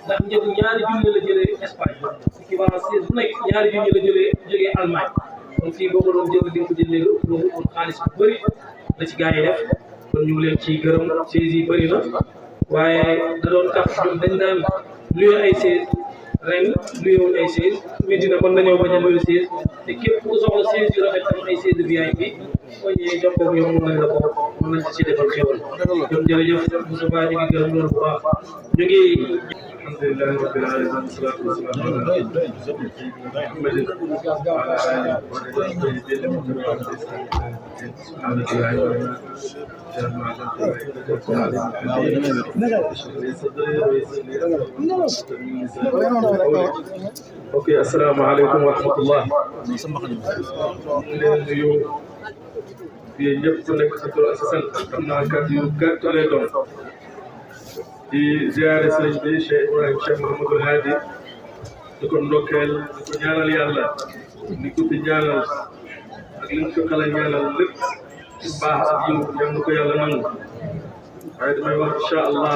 ndax njëgu ñaari junni la jëlee Espagne équivalent 16 bu nekk ñaari junni la jëlee jógee Allemagne kon fii boo ko doon jënd di nga ko jëndee lu ëpp loolu kon xaalis bu bëri la ci gars yi def kon ñu ngi leen ciy gërëm 16 yi bëri na waaye da doon tax dañ daan luye ay 16 ren luye woon ay 16 Medina kon dañoo bañ a luye 16 te képp ku soxla 16 yu rafet am ay 16 VIP boo ñëwee jox ko yow mën nañ la ko mën nañ ci defal xéwal kon jërëjëf Moussa Ba ñu ngi gërëm loolu bu baax ñu ngi alhamdulilah rabbil alamin wassalatu wassalamu ala ok asalaamaaleykum wa rahmatullah ñu ngi leen nuyu yéen ñëpp ku nekk sa tur ak sa sant xam naa kàddu yu gàtt lay doon di ziare sëriñ bi Cheikh Ibrahima Cheikh Mouhamadou Hadi di ko ndokkeel di ko ñaanal yàlla di ko fi ñaanal ak li ñu ko xala ñaanal lépp ci baax ak yiw yal na ko yàlla nangu waaye damay wax incha allah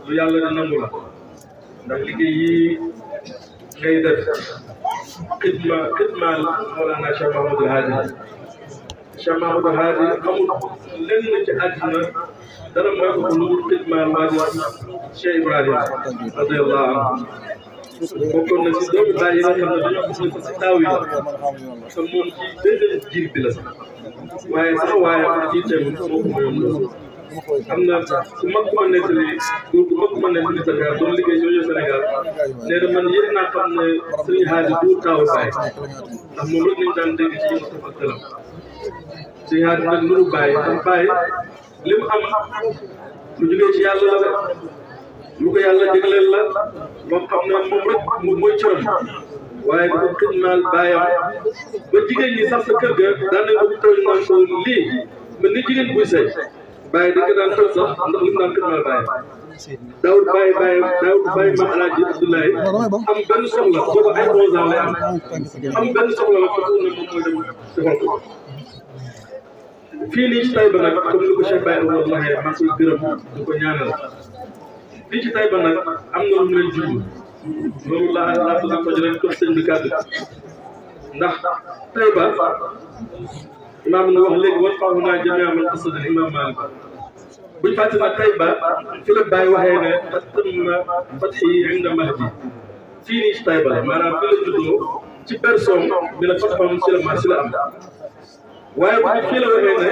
lu yàlla di nangu la ndax liggéey yi ngay def xidmaal Mawlana Cheikh Mouhamadou Hadi Cheikh Mouhamadou Hadi amul lenn ci àddina dara mooy ko lu dul xidmaal waajur Cheikh Ibrahima radiyallahu anhu bokkoon na si doomu baay yi nga xam ne dañoo gis ko si taaw yi la te moom ci deuxième jiir bi la sax waaye sax waaye am ci teem moo ko mayoon loolu am na ku mag ku ma nettali góor gu mag ku ma nettali Dakar doon liggéey ci rajo Sénégal nee na man yéen naa xam ne Sëriñ Hadi du taawu baay ndax moom rek lañ daan dégg ci yéen ak këram Sëriñ Hadi nag nuru baay am baay li mu am lu jógee ci yàlla la rek lu ko yàlla dégleel la moom xam ne moom rek moom mooy cëram waaye dafa xidmaal baayam ba jigéen ñi sax sa kër ga daan nañ ko tooñ naan ko lii mais ni jigéen buy sëy bàyyi dañ ko daan tooñ sax ndax li mu daan xidmaal baayam daawut bàyyi maam Alaaji Abdoulaye am benn soxla boobu ay 11 ans lay am benn soxla la foofu ne moom mooy dem defal ko fii nii ci Taïba nag comme ni ko Cheikh Baye Awal waxee maa ngi koy gërëm di ko ñaanal fii ci Taïba nag am na lu mu leen jublu loolu laa bëgg ko jëlee comme sëñ bi kàddu ndax Taïba imaam na wax léegi wan faamu naa jëmee amal asad imaam Malik buñ fàtte nag Taïba fi la Baye waxee ne fatamma fatxi inda mahdi fii nii ci Taïba la maanaam fi la juddoo ci bersoom bi la fatxam si la am waaye bu fii la waxee ne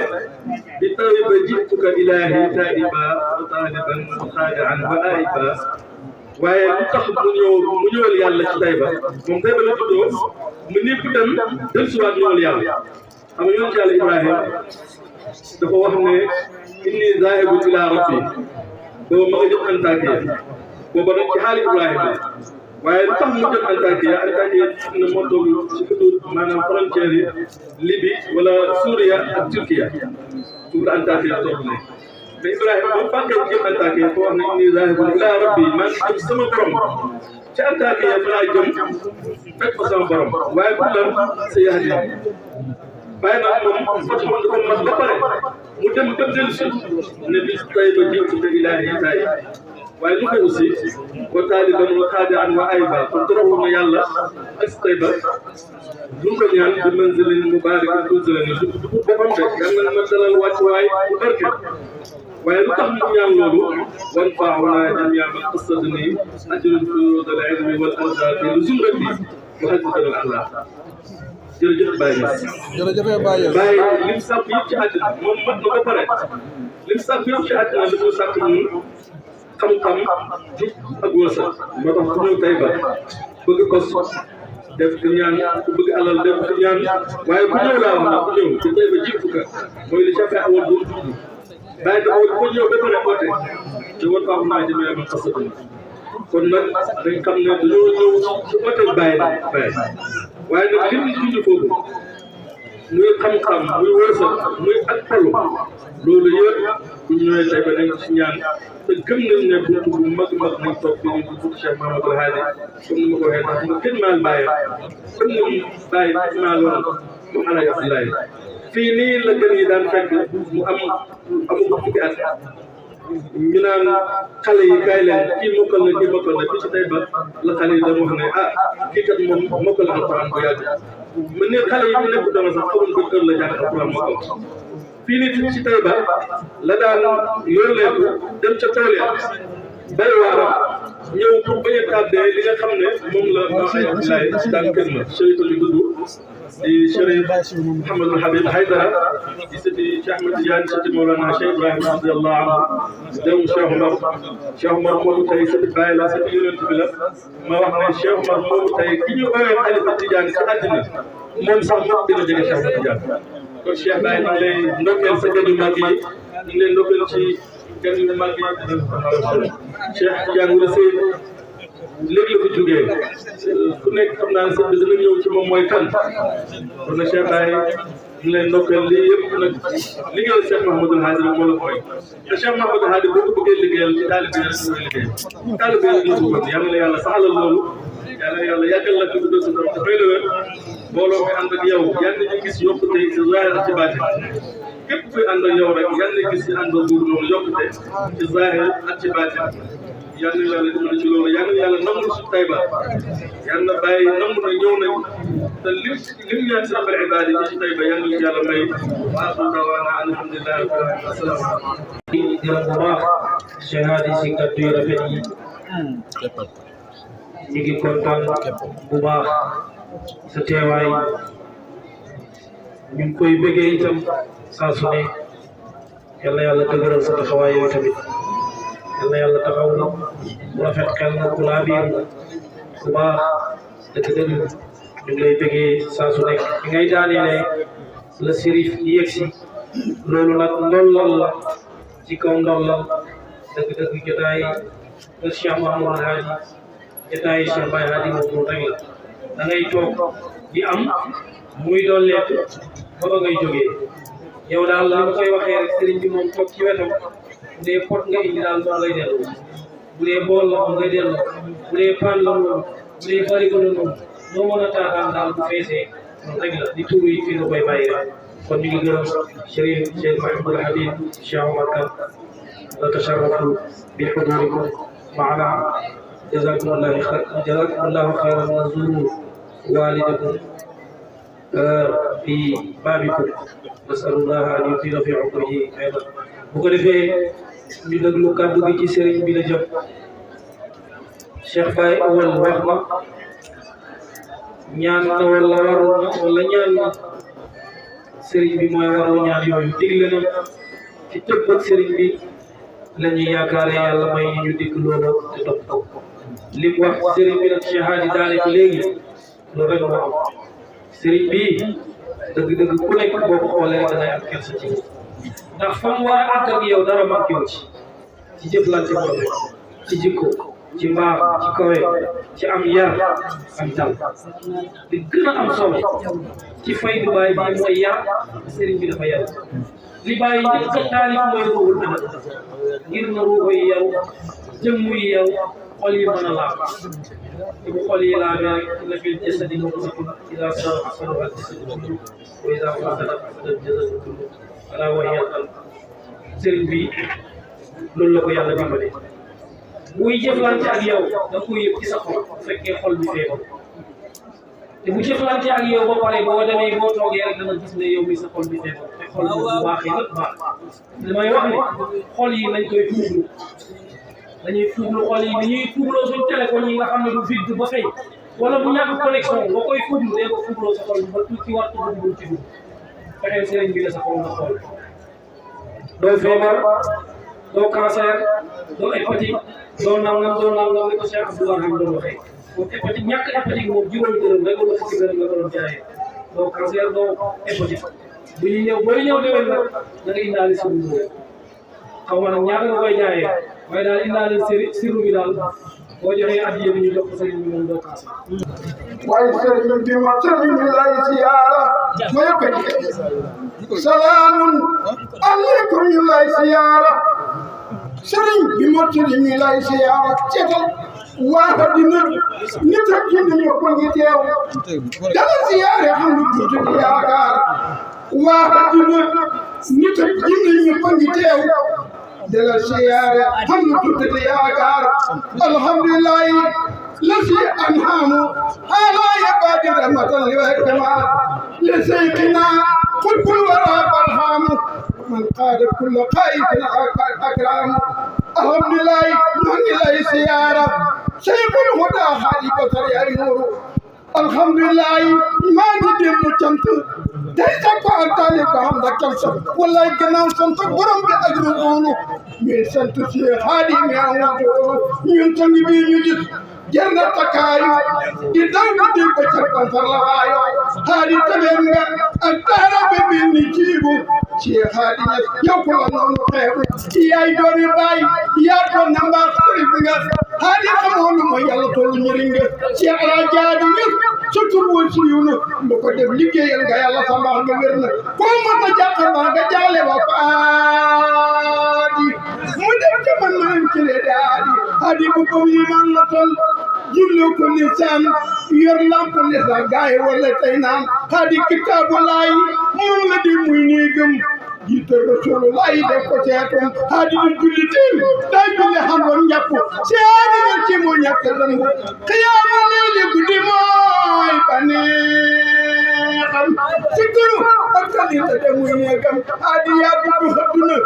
bi tayba jituka ilaahi taiba wa taliban xaadian wa aiba waaye lu tax mu ñëwal yàlla ci Tayba moom Tayba la juddoo mu népp dem dellusiwaat ñëwal yàlla xam nga yonent yàlla Ibrahima dafa wax ne inni zaahibun ilaa rabbi booba ma nga jëm Antakiya booba nag ci xaali Ibrahima waaye lu tax mu jëm Antakiya xam ne moo toog ci xuduud maanaam frontière yi Libye wala Suuriya ak Turkiya pour Antakiya toog ne mais Ibrahima moom fànkee jëm Antakiya foo wax ne inni zaahibun ilaa rabbi maa ngi jëm sama borom ci Antakiya fa laa jëm fekk fa sama borom waaye bu lan sa yax waaye nag moom fot moom dafa mat ba pare mu dem ba dellu si ne bi Tayba jituka ilaahi taiba waaye lu koy aussi wa taaliban wa xaadian wa ayba kon toroxu na yàlla ak si Tayba du ko ñaan bi manzilin mubaarakin tunzilani du boppam de yàlla na ma dalal wàccuwaay bu barke waaye lu tax mu ñaan loolu wan faaxunaa jamii'an man qasadani ajrun furuudal ilmi wal arzaaqi lu zumrati wa hajjatal Allah jërëjëf Baye Niass. jërëjëf Baye Niass. Baye lim sàkk yëpp ci àddina moom mat na ba pare lim sàkk yëpp ci àddina dafa sàkk ñun xam-xam ak wërsëg moo tax ku ñëw Tayba bëgg kos def ko ñaan ku bëgg alal def ko ñaan waaye ku ñëw laa wax na ku ñëw te Tayba jiitu ka mooy li ca fexe woon doon dugg Baye dafa ko ñëw ba pare oote te war faax naa jëmee ma xasatu kon nag dañ xam ne dañoo ñëw ci oote Baye la Baye waaye nag li ñu dund foofu muy xam-xam muy wërsëg muy ak palu loolu yëpp bu ñu ñëwee Tayba dañ ci ñaan te gëm nañ ne buntu bu mag nañ toog bi ñu buntu Cheikh Mahamadou Hadi comme ni ma ko waxee tax nga kenn maal Baye comme ni Baye maal woon mu Alaaji Abdoulaye fii nii la gën yi daan fekk mu amu fukki at ñu naan xale yi kaay leen kii mokkal na fii ci Tayba la xale yi doon wax ne kii kat moom mokkal na alxuraan bu yàgg mu ne xale yi mu nekk dama sax xamuñ ko kër la jàng alxuraan mokkal fii nii ci Tayba la daan yónneeku dem ca tool ya bay waaram ñëw pour bañ a tàbbee li nga xam ne moom la Baye Abdoulaye daan kër ma chérif li dudd di chérif Mouhamadou Habib Haydara di sëti Cheikh Ahmed Tidiane sëti Mawlana Cheikh Ibrahima radiyallahu anhu dem Cheikh Omar moomu tey sëti Baye la sëti yonent bi la ma wax ne Cheikh Omar moomu tey ki ñu owee xalifa Tidiane ci àddina moom sax moo gën a jege Cheikh Ahmed Tidiane kon Cheikh Baye ñu ngi lay ndokkeel sa gan yu mag yi ñu ngi lay ndokkeel ci gan yu mag yi Cheikh Tidiane wala Sey léegi la fi jógee ku nekk xam naa ne sëñ bi dina ñëw ci moom mooy kan kon nag Cheikh Baye ñu lay ndokkeel lii yëpp nag liggéeyal Cheikh Mahamadou Hadi moo la koy te Cheikh Mahamadou Hadi boo ko bëggee liggéeyal ci taalibe yi rek mooy liggéey taalibe yi la bëggoon yal na yàlla saxalal loolu yal na yàlla yàggal la fi bu dee sa borom dafay la wér mbooloo mi ànd ak yow yal na ñu gis yokkute ci zaahir ak ci baatin képp kuy ànd ak yow rek yal na gis ci ànd boobu noonu yokkute ci zaahir ak ci baatin yal na yàlla dimbali ci loolu yal na yàlla nangu ci Tayba yal na Baye nangu na ñëw nañ te lim ñaan si rabbil ibaadi ci Tayba yal na yàlla may wa aaxiru da'waanaa alhamdulillahi rabbil aalamiin assalaamu alaykum jërëm bu baax Cheikh Hadi si kàddu yu rafet yi ñu ngi kontaan bu baax sa teewaay ñu ngi koy bëggee itam saa su ne yal na yàlla dëgëral sa taxawaay yow tamit yal na yàlla taxaw na bu rafet xel na ku laa biir bu baax dëgg-dëgg ñu ngi lay bëggee saa su nekk fi ngay daaneele la sérif di yegsi loolu nag ndollal la ci kaw ndollal dëgg-dëgg jotaay kër Cheikh Mahamadou Hadi jotaay Cheikh Baye Hadi moom rek la da ngay toog di am muy dolleeku ba ba ngay jógee yow daal li ma koy waxee rek sëriñ bi moom toog ci wetam bu dee pot nga indi daal moom ngay delloo bu dee bool la moom ngay delloo bu dee pan la moom bu dee barigo la moom moo mën a taataan daal bu feesee moom rek la di tuuru yi fii nga koy bàyyi rek kon ñu ngi gërëm Chérif Cheikh Mahamadou Habib Cheikh Omar Kane la tasharrafu bi hudurikum maana jazakumullahu khayran wa zuru walidakum fi baabikum nasalullah an yutila fi umrihi aydan bu ko defee ñu déglu kàddu gi ci sëriñ bi la jëm Cheikh Baye awal wax na ñaan na wala waroon na wala ñaan na sëriñ bi mooy waroo ñaan yooyu digle na ci tëbb ak sëriñ bi la ñuy yaakaare yàlla may ñu dégg loolu te topp ko li mu wax sëriñ bi nag Cheikh Hadi daane ko léegi loolu rek moo am sëriñ bi dëgg-dëgg ku nekk boo ko xoolee rek da ngay am kersa ci ndax fa mu war a àgg ak yow dara mag yow ci jëflante boobu ci jikko ci mbaax ci kawe ci am yar ak dal di gën a am solo ci faydu baay bi mooy yar sëriñ bi dafa yar li bàyyi ñi ko taalif mooy ruuxul adab ngir na ruuxu yi yow jëmm yi yow xol yi mën a laab bu xol yi laabee rek la fil jasadi mudghah idaa salaha salaha al-jasadu kulluhu wa idaa fasada fasada al-jasadu kulluhu alaa wa hiya al-qalb sëriñ bi loolu la ko yàlla dimbale buy jëflante ak yow da koy yëg ci sa xol bu fekkee xol bi feebar te bu jëflante ak yow ba pare boo demee boo toogee rek dana gis ne yow mi sa xol bi feebar te xol bu baaxee lépp baax damay wax ne xol yi nañ koy tuublu dañuy tuublu xol yi dañuy tuubloo suñ téléphone yi nga xam ne du vide ba fay wala bu ñàkk connexion nga koy tuublu dee ko tuubloo sa xol bi ba tuuti war tuublu ci dugg fexeel sëriñ bi la sa xol nga xool doo feebar doo cancer doo hépatique doo nangam li ko Cheikh Abdou Wahab doon waxee moom hépatique ñàkk hépatique moom juróomi dërëm rek wala fukki dërëm nga ko doon jaayee doo cancer doo hépatique bu ñu ñëw booy ñëw déwén nag da nga indaale siru bi xaw ma nag ñaata nga koy jaayee waaye daal indaale siru bi daal boo joxee addiya bi ñu jox ko sëriñ bi moom doo cancer. waaye sëriñ bi ma sëriñ bi lay siyaara ma yëkkati salaamun aleykum ñu lay siyaara sëriñ bi ma sëriñ bi lay siyaara cetal waa dina nit ak jinne ñëpp a ngi teew dala siyaare xam lu tuuti di yaakaar waa dina nit ak jinne ñëpp a ngi teew dala siyaare xam lu tuuti di yaakaar alhamdulillahi لسي أنهام على يباد رحمة وكمال لسيقنا قل كل وراء برهام من قاد كل قائد أكرام الحمد لله من إلهي سيارة سيق الهدى خالي بطر يا نور الحمد لله ما ندير مجمت دايسا قال طالب هم دكتور سب والله كنا سنت برم بأجر الأولو من سنت شيخ هادي من أولو من تنبي نجد جنة تكايو ديدان دي بچر کنفر لوايو هادي تبنگا انتارا بمين نجيبو شيخ هادي يوكو لنون خيبو ياي دوري باي ياركو نمبا خريبنگا هادي خمونو ما يالا تولو نرنگ شيخ راجادي نس سطر وسيونو لكو دف لگي يلغا يالا سمبا نغرنا كوما تجاقر باقا جالي وفادي مدر جمن من كلي دادي هادي بكم يمان لطل jullo ko lisan yor lamp lisan gaay wala tay naan hadi kitabullah moom la di muy néegam jiite rasulullah def ko seetum hadi di jullitin day julli xam woon ñàpp seedi nga ci mu ñàkk zangu xiyaama leeli guddi mooy baneexam sikuru ak kalita de muy néegam hadi yaa dugg xadduna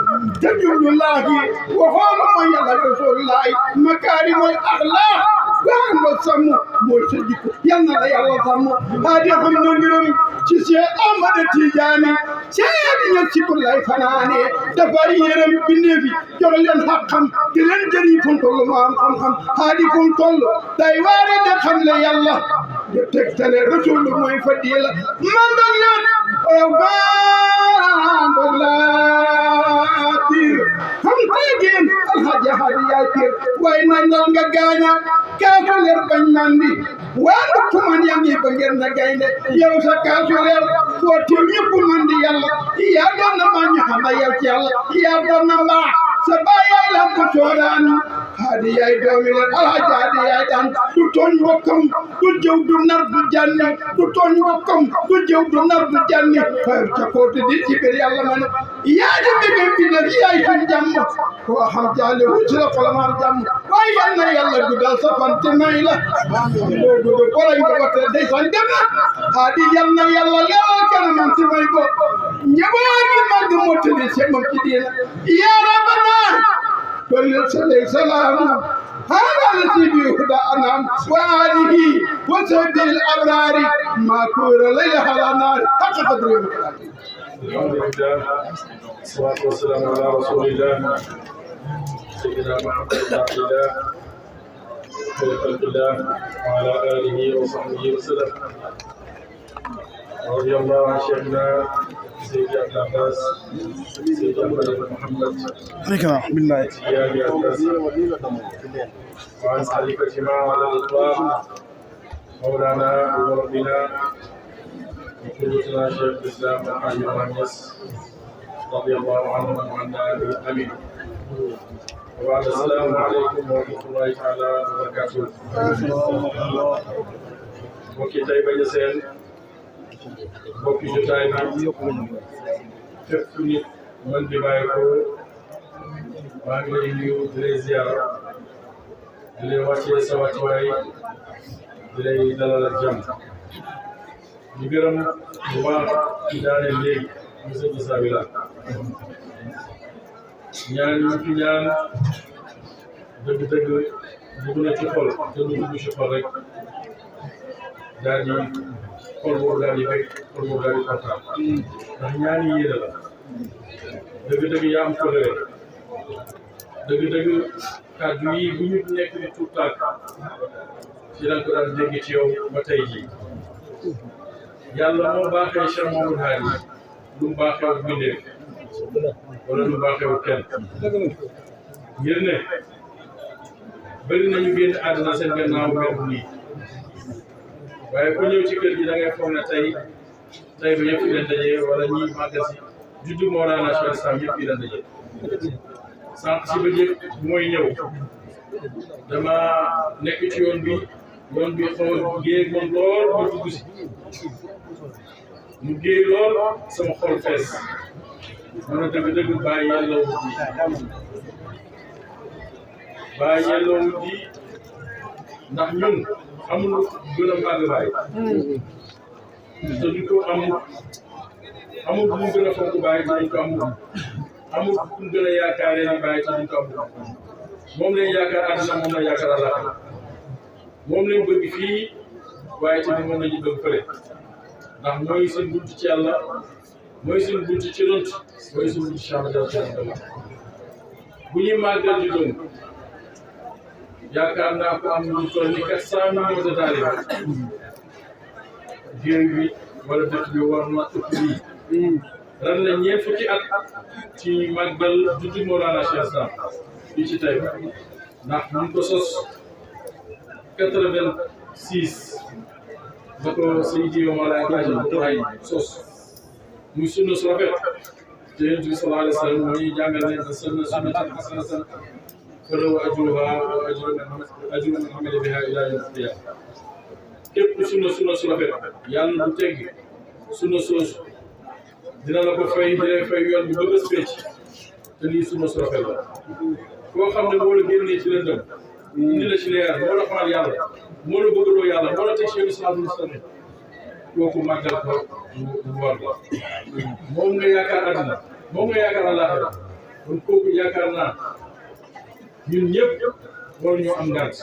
te jullullahi waxooma ma yàlla rasulullah makaarimul axlaaq gaan ba sàmm mooy sa jikko yal na la yàlla sàmm hadi xam na ngërëm ci Cheikh Ahmad Tidiane seedi nga ci lay fanaane dafa yërëm bindee fi jox leen xaqam di leen jëriñ fu mu toll mu am xam-xam hadi fu mu toll day waare de xam le yàlla de tegtale rasul mooy fadila man da leen biir xam teegeen alhaji hadi yaay piir waaye nandal nga gaaña kaasu leer bañ nandi waandu kuman yangi ba ngeen na gaynde yow sa kaasu leer foo teew ñëpp mandi yàlla yaa doon na maa ñu xam yow ci yàlla yaa doon na maa sa baay yaay la ko soodaan hadi yaay doomi leen alhaji hadi yaay daan du tooñ mbokkam du jëw du nar du janni du tooñ mbokkam du jëw du nar du janni fayr ca koote di ci biir yàlla ma ne yaa di bëgg bi ne yaay suñ jàmm koo xam jaale wu ci la xolam am jàmm waaye yal na yàlla guddal sa fan te may la loo gudd boray nga ba tey day san dem na hadi yal na yàlla leeral kanamam te may ko njaboot gi mag mottali semam ci diina yaa rabbana dolli salay salaamu هذا الذي بيهدى أنام وآله وسبيل الأبرار ما كور ليلة على النار حق قدره alhamdulillah wassalatu wassalamu ala rasulillah sayyidina Muhammad ibn Abdillah خير خلق الله وعلى آله وصحبه وسلم رضي الله عن شيخنا سيدي عبد العباس سيدي أحمد بن محمد بالله سيادي عباس وعن خليفتهما على الإطلاق مولانا وربنا وقدوتنا شيخ الإسلام الحاج إبراهيم ياس رضي الله عنه وعنا آمين وبعد السلام عليكم ورحمة الله تعالى وبركاته. mbokki Taïba Niassène mbokki jotaay bi fépp fu nit mën di bàyyi ko maa ngi lay nuyu di lay ziara di lay wàccee sa wàccuwaay di lay dalal ak jàmm di gërëm bu baax ci daaneel léegi monsieur Issa Wilane ñaan ñu fi ñaan dëgg-dëgg dugg na ci xol te du dugg ci xol rek daal di xol boobu daal di fekk xol boobu daal di kontaan ndax ñaan yi yéene la dëgg-dëgg yaa am colère dëgg-dëgg kàddu yi bu ñu nekk di tuut tànk ci lañ ko daan dégg ci yow ba tey jii yàlla moo baaxee Cheikh Mamadou Hadi lu mu baaxee bindee wala lu baaxewu kenn ngir ne bëri nañu génn àdduna seen gannaaw mel nii waaye ku ñëw ci kër gi da ngay foog ne tey ba yëpp yi leen daje wala ñi màggal si juddu Mawlana Cheikh Islam yëpp yi leen daje sànq si ba yëpp mooy ñëw dama nekk ci yoon bi xaw a géej moom lool ba dugg si mu géey lool sama xol fees mën a dëgg-dëgg bàyyi yelloo wut yi ndax ñun amul gën a màgg bàyyi te duñ ko amul bu ñu gën a fonk bàyyi te duñ ko amul bu ñu gën a yaakaaree ni bàyyi te duñ ko amul moom lañ yaakaar àddina moom lañ yaakaar àllaaxira moom lañ bëgg fii waaye tamit moom lañu bëgg fële ndax mooy seen bunt ci yàlla mooy suñu bunt ci lont mooy suñu bunt ci chambre bu ñuy màggal di doon yaakaar naa ko am lu toll ni 400 millions de taalibe géew bi wala dëkk bi war na ëpp lii ren la ñeent fukki at ci màggal juddu Mawlana Cheikh Islam fii ci Taïba ndax ñu ngi ko sos 86 da ko Seydi Mawlaay sos muy sunna su rafet te Yonent bi sallallahu alayhi wa sallam moo ñuy jàngal ne sunnatan hasanatan falahu ajruha wa ajru man amila biha ila yawmi al-qiyama képp sunna su rafet yàlla du tegg sunna soosu dina la ko fay di lay fay yoon bi ba bés pénc te lii sunna su rafet la koo xam ne moo la génnee ci lëndëm indi la ci leer moo la xamal yàlla moo la bëggaloo yàlla moo la teg ci yoonu siraatal mustaqiim kooku màggal ko mu war la moom nga yaakaar àddina moom nga yaakaar àllaaxira kon kooku yaakaar naa ñun ñëpp war ñoo am ngànt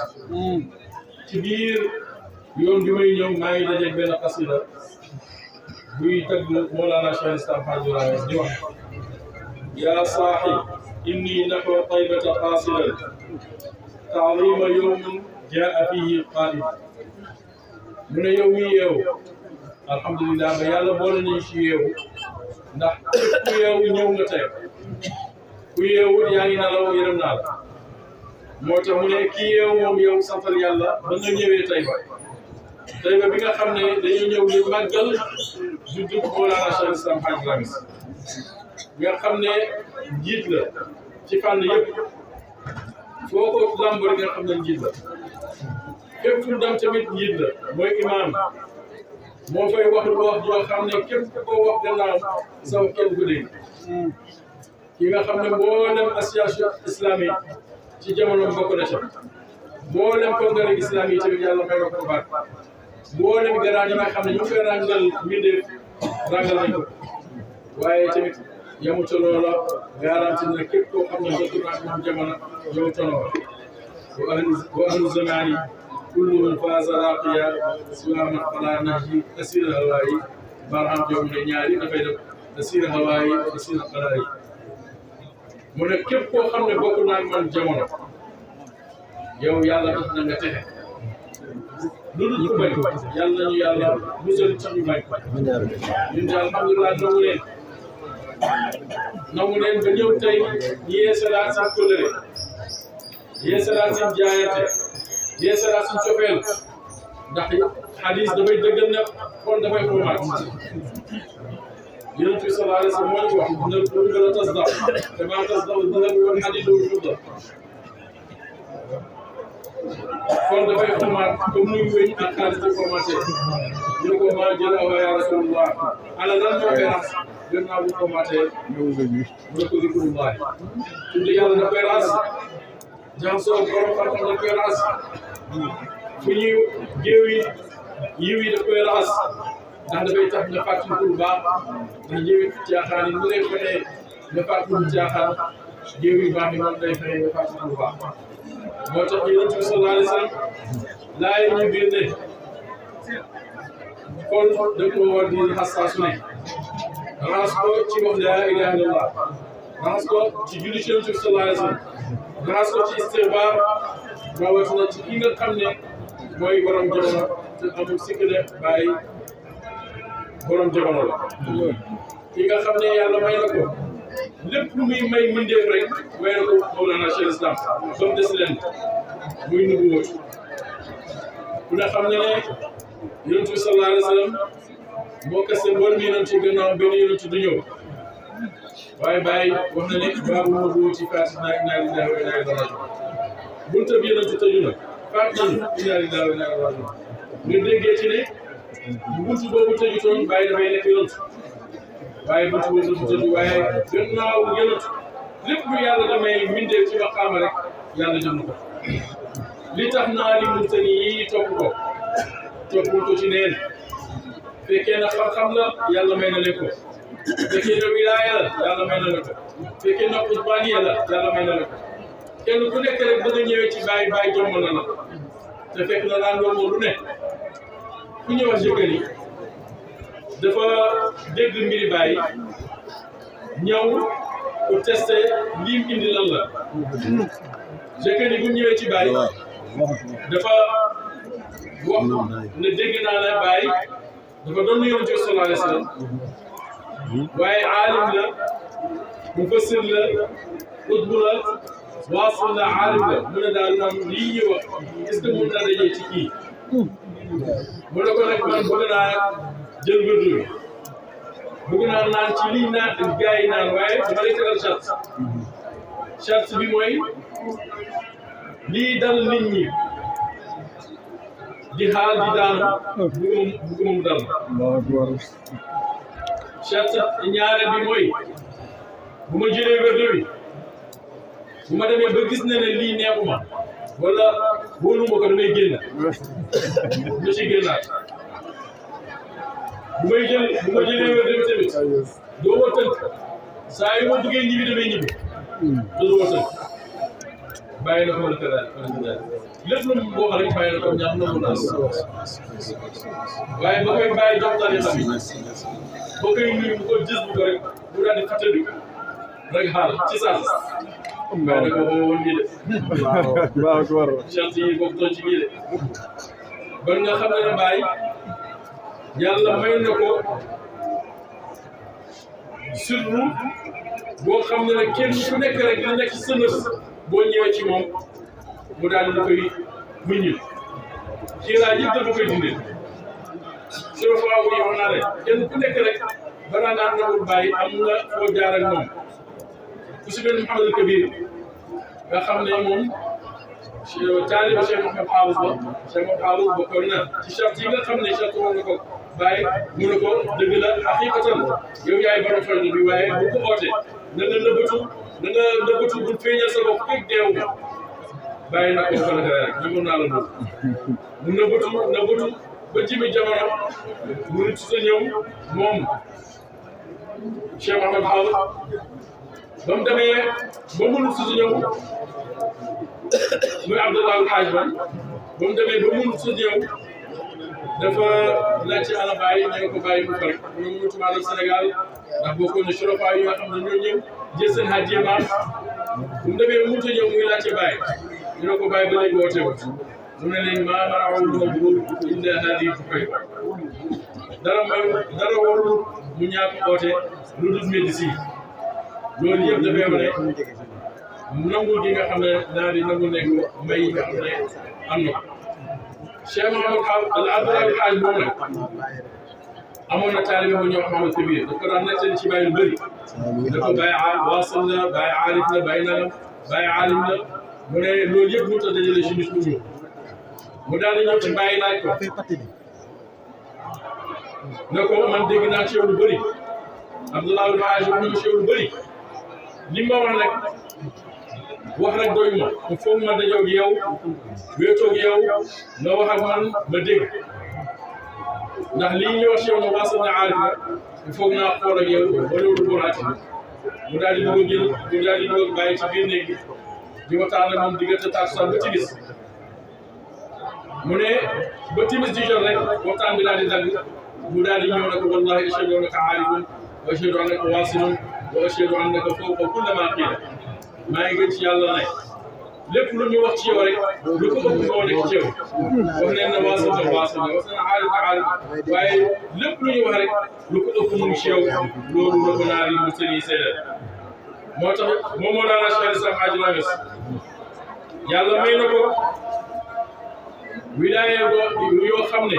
ci biir yoon bi may ñëw maa ngi dajeeg benn xasida buy tagg Mawlana Cheikh Islam Hadj Ibrahima di wax yaa saaxi inni naxwa taybata qaasidan taadima yowmin jaa fihi qaa'id mu ne yow mi yeewu alhamdulilah ba yàlla boole nañu ci yeewu ndax ku yeewu ñëw nga tey ku yeewu yaa ngi nelaw yërëm naa la moo tax mu ne kii yeewu moom yow santal yàlla ba nga ñëwee Taïba bi nga xam ne dañuy ñëw li màggal juddu Mawlana Cheikh Islam Hadj Ibrahima bi nga xam ne njiit la ci fànn yëpp foo ko làmb rek nga xam ne njiit la képp fu dem tamit njiit la mooy imaam moo fay wax joo xam ne képp koo wax gannaaw saw kenn ku dégg ki nga xam ne mboolem association islamique ci jamono bokk na ca mboolem congrès islamique tamit yàlla may ko baat mboolem garaat yi nga xam ne ñu ngi koy ràngal mbindeef ràngal nañ ko waaye tamit yamu ca loola garanti na képp koo xam ne bokk naa moom jamono yow tonoo wa ahlu zamani kulluhum faaza raqiya siwa man ala nahji asir hawaayi barham jom ne ñaari dafay def Nasir Hawaay Nasir Qaraay mu ne képp koo xam ne bokk naa man jamono yow yàlla def na nga texe lu dul ko bañ yàlla nañu yàlla musal ci ñu bañ ñun daal alhamdulilah nangu leen ba ñëw tey yeesalaat seen kóllëre yeesalaat seen jaayante yeesalaat seen cofeel ndax xadis dafay dëggal ne kon dafay formaat Yonent bi sallallahu alayhi wa sallam moo ñu wax ne lu gën a tasdaq damaa tasdaq dahab wal hadiid wal fidda kon dafay formaat comme ni wéñ ak xaalis di formaté ñu ne ko maa jël awa ya rasulullah ala lan moo koy rax gën naa bu formaté mu ne ko zikrullah tudd yàlla da koy raas jaxasoo borom xam-xam da koy raas fu ñuy géew yi yiw yi da koy raas ndax dafay tax nga fàttaliku lu baax ndax jéewi caaxaan yi mu lay fexee nga fàttaliku caaxaan jéewi baax yi moom day fexe nga fàttaliku lu baax moo tax Yonent bi sallallahu alayhi wa sallam laay ñu biir ne kon da ko war di xastaa su ne raxas ko ci wax laa ilaaha illallah raxas ko ci julli ci Yonent bi sallallahu alayhi wa sallam raxas ko ci istighfar rawatina ci ki nga xam ne mooy borom jamono te amul sikk ne bàyyi borom jamono la ki nga xam ne yàlla may na ko lépp lu muy may mbindeef rek may na ko Mawlana Cheikh Islam comme des leen muy nubu wóot ku ne xam ne ne Yonent bi sallallahu alayhi wa sallam moo kese mboolem yonent ci gannaaw benn yonent du ñëw waaye Baye wax na ne baabu nubu ci faati naa inna lillahi wa inna ilayhi raji'un bunta bi yonent tëju na faat nañu inna lillahi wa inna ilayhi raji'un ñu déggee ci ne buntu boobu tëjutoon Baye dafay nekk yonent waaye buntu boobu du tëju waaye gannaaw yonent lépp lu yàlla damay mbindeef ci maqaama rek yàlla jëm na ko li tax naa li murtani yi topp ko ci neen fekkee na xam-xam la yàlla may na leen ko fekkee na wilaaya la yàlla may na leen ko fekkee na qurbaaniya la yàlla may na leen ko kenn ku nekk rek bëgg a ñëwee ci Baye jommal na la te fekk na daan loolu lu ne ku ñëwaat Yëkkëni dafa dégg mbiri Baye ñëw pour tester lim indi lan la Yëkkëni bu ñëwee ci Baye dafa wax ne dégg naa ne Baye dafa doon Yonent bi sallallahu alayhi wa sallam waaye aalim la mufassir la qutb la waasil la aalim la mu ne daal moom lii ñu wax est-ce que mun naa dajee ci kii mu ne ko nag man bëgg naa jël wérdu bi bëgg naa naan ci lii naan gars yi naan waaye dama lay tegal charte bi mooy lii dal nit ñi di xaal di daanu bëgguma mu dal charte ñaareel bi mooy bu ma jëlee wérdu bi bu ma demee ba gis ne lii neexuma wala wóoluma ko damay génn lu ci génnaat bu ma jëlee wérdu bi tamit doo ma tënk saa yu ma duggee ñibbi damay ñibbi doo ma tënk bàyyi na ko wala tëral lépp lu mu wax rek bàyyi na ko ñaar na mu nas waaye ba koy bàyyi jox tarixa bi ba koy nuyu bu ko gis bu ko rek bu daal di fàttali rek xaal ci saa bàyyi na ko boo woon nii de charte yi bokk toon ci bii de ban nga xam ne Baye yàlla may na ko surtout boo xam ne kenn ku nekk rek dina nekk sa nës boo ñëwee ci moom mu daal di koy muññil kii laa yëpp dafa koy dindee sur fois bu wax naa ne kenn ku nekk rek balaa naan nangul Baye am nga foo jaar ak moom ku si mel ni Mouhamadou Kabir nga xam ne moom taaliba Cheikh Mouhamed Hafiz la Cheikh Mouhamed Hafiz bokkoon na ci charte yi nga xam ne charte woon na ko Baye mu ne ko dëgg la xaqiqatan yow yaay borom fayda bi waaye bu ko oote na nga nëbbatu bu feeñal sa bopp fekk deew Baye na ko fa la rek ñu naa la loolu mu nëbbatu ba jimi jamono mu nit sa ñëw moom Cheikh Mouhamed Hafiz ba mu demee ba mënul si ñëw muy Abdoulaye Hadj ba mu demee ba mënul si ñëw dafa laajte ana bàyyi ñu ne ko bàyyi mu rek ñu ngi tumaale Sénégal ndax bokkoon na surafaa yi nga xam ne ñoo ñëw jël seen hajjee maam bu mu demee mu ñëw muy laajte bàyyi ñu ne ko bàyyi ba léegi woote wut mu ne leen maa mana'ahum al-maw'ud illa haadihi al-fukayya dara warul mu ñàkk oote lu dul médecine loolu yëpp dafay wane nangu gi nga xam ne naa di nangu nekk mbay yi nga xam ne am na ko Cheikh Mouhamadou Abdoulaye Hadj moom nag amoon na taalibe bu ñuy wax Mouhamadou Kabir daf ko daan nettali ci bàyyi lu bëri da ko bàyyi waasil la bàyyi aarif la bàyyi nalam bàyyi aalim la mu ne loolu yëpp mënut a dajale si nit ku ñëw mu daal di ñëw ci bàyyi laaj ko ne ko man dégg naa ci yow lu bëri Abdoulaye Hadj wax na ci yow lu bëri li ma wax nag wax rek doy ma il faut ma dajoog yow wéetoog yow nga wax ak man ma dégg ndax lii ñu wax ci yow na waasal na aarif la il faut naa xool ak yow ba loolu boolaati mu daal di bëgg a jël mu daal di bëgg a bàyyi ci biir néeg bi di waxtaan ak moom diggante takkusaan ba timis mu ne ba timis di jot rek waxtaan bi daal di dagg mu daal di ñëw ne ko wallahi ashhadu annaka aarifun wa ashhadu annaka waasilun wa ashhadu annaka fawqa kulli maa qiila maa ngi gën ci yàlla ne lépp lu ñu wax ci yow rek lu ko ëpp moo nekk ci yow wax neen na waasil na waasil na wax na aarif na aarif waaye lépp lu ñu wax rek lu ko ëpp mu ngi ci yow loolu la ko naar yi mu seen yi seedal moo tax moom moo daana Cheikh Islam Hadji Lamis yàlla may na ko wilaaye yoo xam ne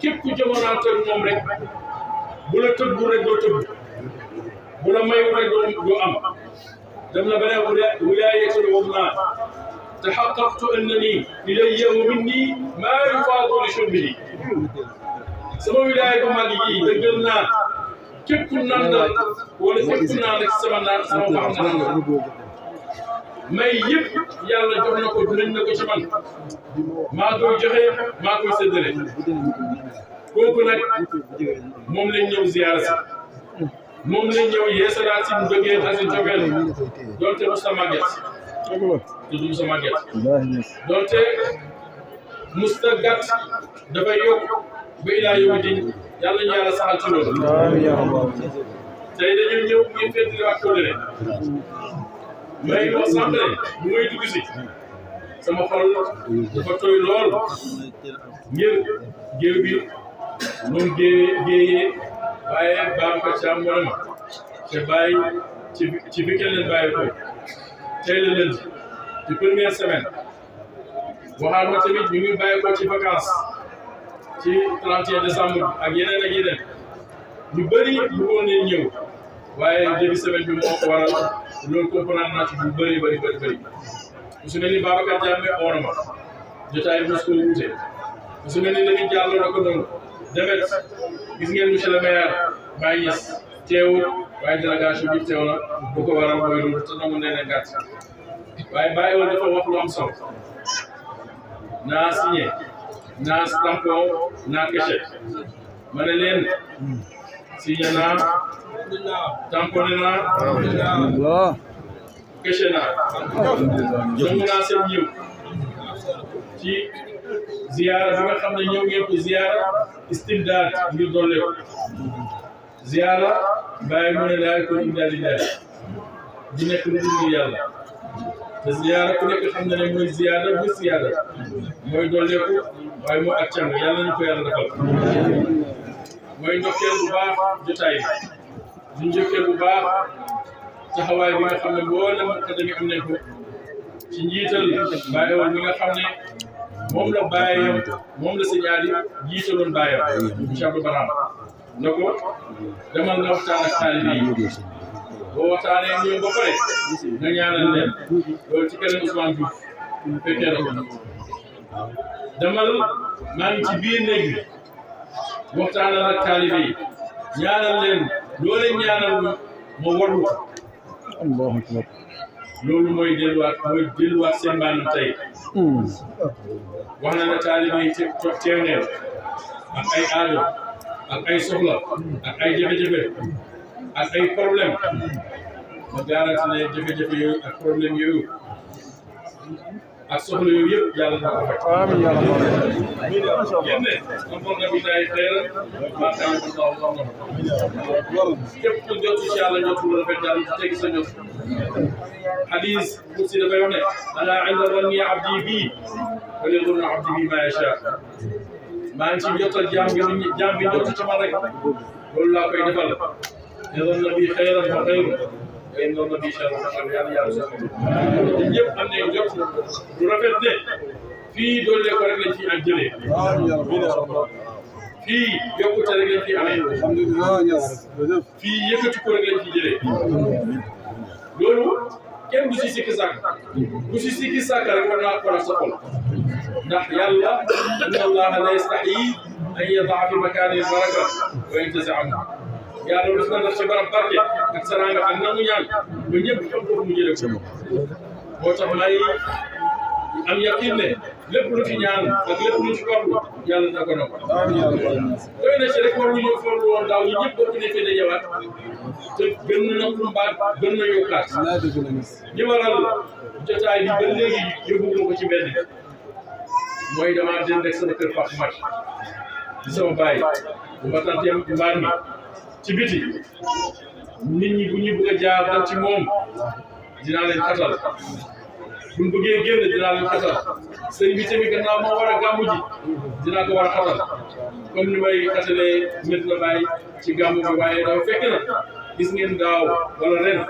képp ku jamonaante ak moom rek bu la tëggu rek doo tëgg bu la mayu rek doo am dem na beneen wilaayatul uzma tahaqqaqtu annani ilayya wa minni maa yufaadu li shurbihi sama wilaaya bu mag yi dëggal naa képp ku nandal wala képp ku naan rek sama baax na nandal may yëpp yàlla jox na ko dinañ na ko ci man maa koy joxe maa koy séddale kooku nag moom lañ ñëw ziyaara si moom lañ ñëw yeesalaat si mu jógee Asin Cofeel donte musta màgget tudd musta màgget donte musta gàtt dafay yokk ba ilaa yow din yàlla ñu yàlla saxal ci loolu tey dañuy ñëw ngir feddali waat ko leen may wax sànq ne bu may dugg si sama xol dafa tooy lool ngir géew bi moom géeyee waaye Babacar Thiam moo ne ma te bàyyi ci bi kenn leen bàyyi ko tey la leen ci première semaine waxaat ma tamit ñu ngi bàyyi ko ci vacances ci 31 décembre ak yeneen ñu bëri bëggoon nañ ñëw waaye début semaine bi moo ko waral loolu comprendre naa ci bu bëri su mel ni Babacar Diame oo na ma jotaay bi mos koo wuute su mel ni Lamine Diallo na ko noonu demet gis ngeen monsieur le maire Baye Niass teewul waaye délégation bi teew na bu ko waral mooy loolu te nangu nee na gàtt waaye bàyyi woon dafa wax lu am solo naa signé naa tampon naa cachet ma ne leen signé naa tamponné naa cachet naa nangu naa seen ñëw ci ziyaara bi nga xam ne ñëw ngeen ko ziyaara istimdaad ngir doole ko ziyaara bàyyi mu ne laay ko indaali daal di nekk lu dul yàlla te ziyaara ku nekk xam na ne mooy ziyaada bu ziyaada mooy doole ko waaye moo ak càng yàlla nañu ko yàlla defal mooy ndokkeel bu baax jotaay bi ñu njokkeel bu baax taxawaay bi nga xam ne mboolem académie am nañ ko ci njiital bàyyi woon mi nga xam ne moom la bàyyam moom la signali jiitaloon bàyyam Cheikh Abdou Barham ne ko demal nga waxtaan ak taalibe yi boo waxtaanee ak ñoom ba pare nga ñaanal leen loolu ci keneen Ousmane Diouf fekkee na ko demal maa ngi ci biir néeg bi waxtaanal ak taalibe yi ñaanal leen loo leen ñaanal ma warlu loolu mooy delluwaat seen maanaam tey wax na ne taalibe yi teew neen ak ay aajo ak ay soxla ak ay jafe-jafe ak ay problème ma garanti ne jafe-jafe yooyu ak problème yooyu ak soxla yooyu yëpp yàlla na ko fekk. amiin yaa rabbal yéen ne amoon na bi day xeeral maa xam ne sax xam na képp ku jot ci yàlla ñoo tudd rafet daal di tegi sa ñot xadis si dafay wax ne ala inda zanni abdi bii wa li zanni abdi bii ma yasha maa ngi ci jotal jaam bi jot ci man rek loolu laa koy defal yàlla na bi xeeral fa xeeru ay noonu la bii chers frères yàlla yàlla sax ñun ñëpp am nañu jot lu rafet ne fii doole ko rek lañ ciy ak jëlee fii yokkute rek lañ ciy amee fii yëkkati ko rek lañ ciy jëlee loolu kenn du si sikki sàkk du si sikki sàkk rek war naa ko def sa xol ndax yàlla inna allaha la yastaxyi an yadaa fi makaani baraka wa yantasi anhu yàlla lu na def ci barab barke ak saranga ak nangu ñaan ba ñëpp xam ko mu jëlee ko moo tax may am yaqin ne lépp lu fi ñaan ak lépp lu fi farlu yàlla dina ko nangu doy na ci rek war ñu ñëw farlu woon daaw ñu ñëpp bokk ne fi dajewaat te gën na mbaat gën na yokkaat ñi waral jotaay bi ba léegi yóbbu ko ci mbedd mooy damaa dend ak sama kër Pape Mat di sama baay bu ma tanteem mbaar mi ci biti nit ñi bu ñu bëgg a jaar dal ci moom dinaa leen xatal bu ñu bëggee génn dinaa leen xatal sëñ bi tamit gannaaw moo war a gàmmu ji dinaa ko war a xatal comme ni may xatalee Medina Baye ci gàmmu bi waaye dafa fekk na gis ngeen daaw wala ren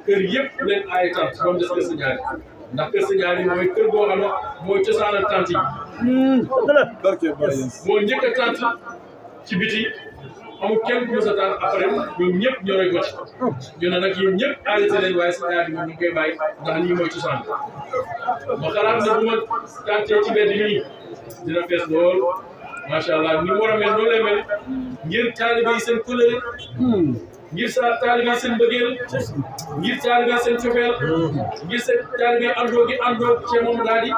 kër yëpp leen ay tant ba mu des kër Signari ndax kër Signari mooy kër goo xam ne mooy cosaanal tant yi moo njëkk a tant ci biti amul kenn ku mës a tànn après ñoom ñëpp ñoo roy ko ci ñu ne nag yéen ñëpp arrêté leen waaye Signari moom ñu koy bàyyi ndax lii mooy cosaan ma xalaat ne bu ma tàntee ci mbedd nii dina fees lool macha allah ni mu war a mel noonu lay mel ngir taalibe yi seen couleur ngir sa taalibe yi seen bëggeel ngir taalibe yi seen cofeel ngir seen taalibe yi àndoo gi àndoo cee moom daal di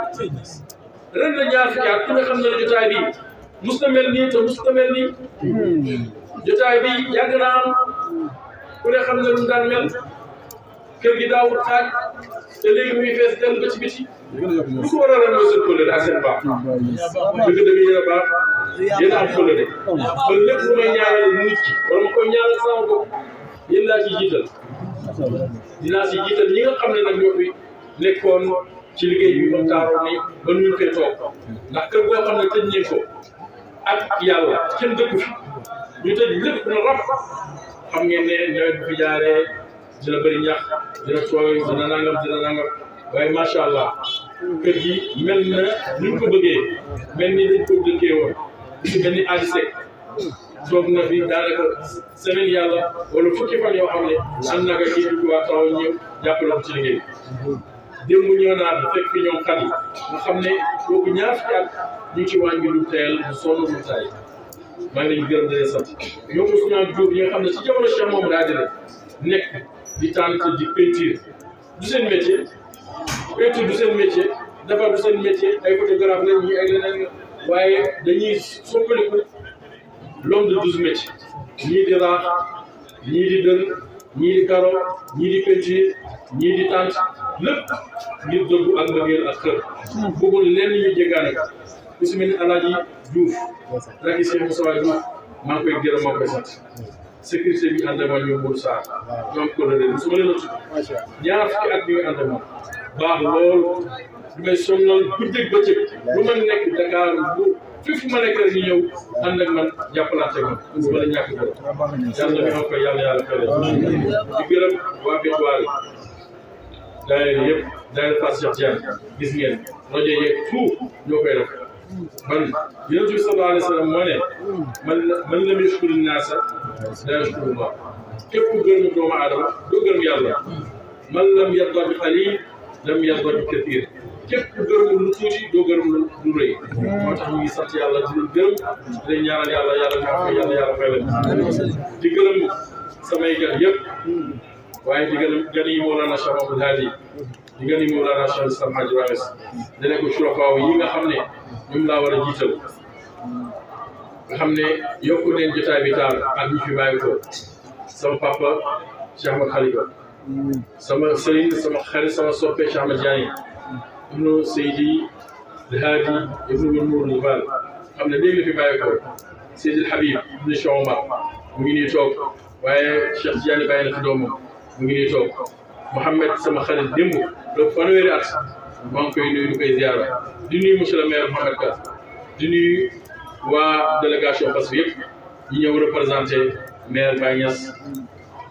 ren la ñaar fukki at ku ne xam ne jotaay bi mus na mel nii te mus na mel nii jotaay bi yàgg naa am ku ne xam ne lu mu daan mel kër gi daawul xaaj te léegi muy fees dellu ba ci biti lu ko war a ren mooy seen kóllëre ak seen baax dëgg dëgg yéen a baax yéen a am kóllëre kon lépp lu may ñaanal nit ki wala ma koy ñaanal sama bopp yéen laa ciy jiital dinaa ci jiital ñi nga xam ne nag ñoo fi nekkoon ci liggéey bi moom taaroo ni ba ñu fee toog ndax kër goo xam ne tëj nañ ko ak yàlla kenn dëkku fi ñu tëj lépp na rab xam ngeen ne nawet bi fi jaaree dina bëri ñax dina tooy dina nangam waaye macha allah kër gi mel na ni ñu ko bëggee mel ni dañ ko dëkkee woon mel ni Aliou Seck toog na fi daanaka semaine yàlla wala fukki fan yoo xam ne ànd na nga kii dugg waa taw ñëw jàppale ko ci liggéey démb ñëw naa fekk fi ñoom xar yi nga xam ne kooku ñaar fukki at ñu ci wàññi lu teel lu sonn lu taay maa ngi leen di gërëm di leen sant ñoom Ousmane Diop yi nga xam ne ci jamono Cheikh moom daa di nekk di tànn di peinture du seen métier peinture du seen métier defar du seen métier ay photographe lañ ñii ay leneen waaye dañuy soppaliku l'homme de 12 métiers ñii di raax ñii di dën ñii di karo ñii di peinture ñii di tànt lépp ngir dëggu ak mbëggeel ak xër bëggul lenn ñu jéggaane ku si mel ni Alaaji Diouf raki Cheikh Moussa Diouf maa ngi koy gërëm maa koy sant sécurité bi ànd ak man ñoom Mourou Sarr ñoom Kodé su ma leen a tudd ñaar fukki at bi nga ànd ak man baax lool du may sonnal guddeeg bëccëg lu ma nekk Dakar bu fi ma nekk rek ñu ñëw ànd ak man jàppalante ak man su ma la ñàkk gërëm yàlla mi xam ko yàlla fay di gërëm waa Bétuwaare daayira yëpp daayira Fass Cheikh Diagne gis ngeen rajo yeeg tout ñoo koy def man Yonent bi sallallahu alayhi wa sallam moo ne man lam yashkuri naasa laa yashkuri llaah képp ku gërëm doomu aadama doo gërëm yàlla man lam yarda bi qaliil lam yarda bi kasiir képp ku gërëm lu tuuti doo gërëm lu rëy moo tax ñu ngi sant yàlla di leen gërëm di leen ñaanal yàlla yàlla fay leen di gërëm samay gan yëpp waaye di gërëm gan yi Mawlana Cheikh Abdoul Hadi di gan yi Mawlana Cheikh Islam Hadji Rames dane ko surafaaw yi nga xam ne ñoom laa war a jiital nga xam ne yokku leen jotaay bi taal ak ñu fi bàyyi ko sama papa Cheikh Ahmad Khalifa sama sëriñ sama xarit sama soppe Cheikh Ahmad Diagne ibnu Seydi Alhaadi ibnu Nourul Fall xam ne léegi la fi bàyyi ko Seydi Habib ibnu Cheikh Omar mu ngi nii toog waaye Cheikh Tidiane bàyyi na fi doomam mu ngi nii toog Mouhamed sama xarit démb donc fanweeri at maa ngi koy nuyu di koy ziara di nuyu monsieur le maire Mouhamed Ka di nuyu waa délégation Fass yëpp ñu ñëw représenté maire Baye Niass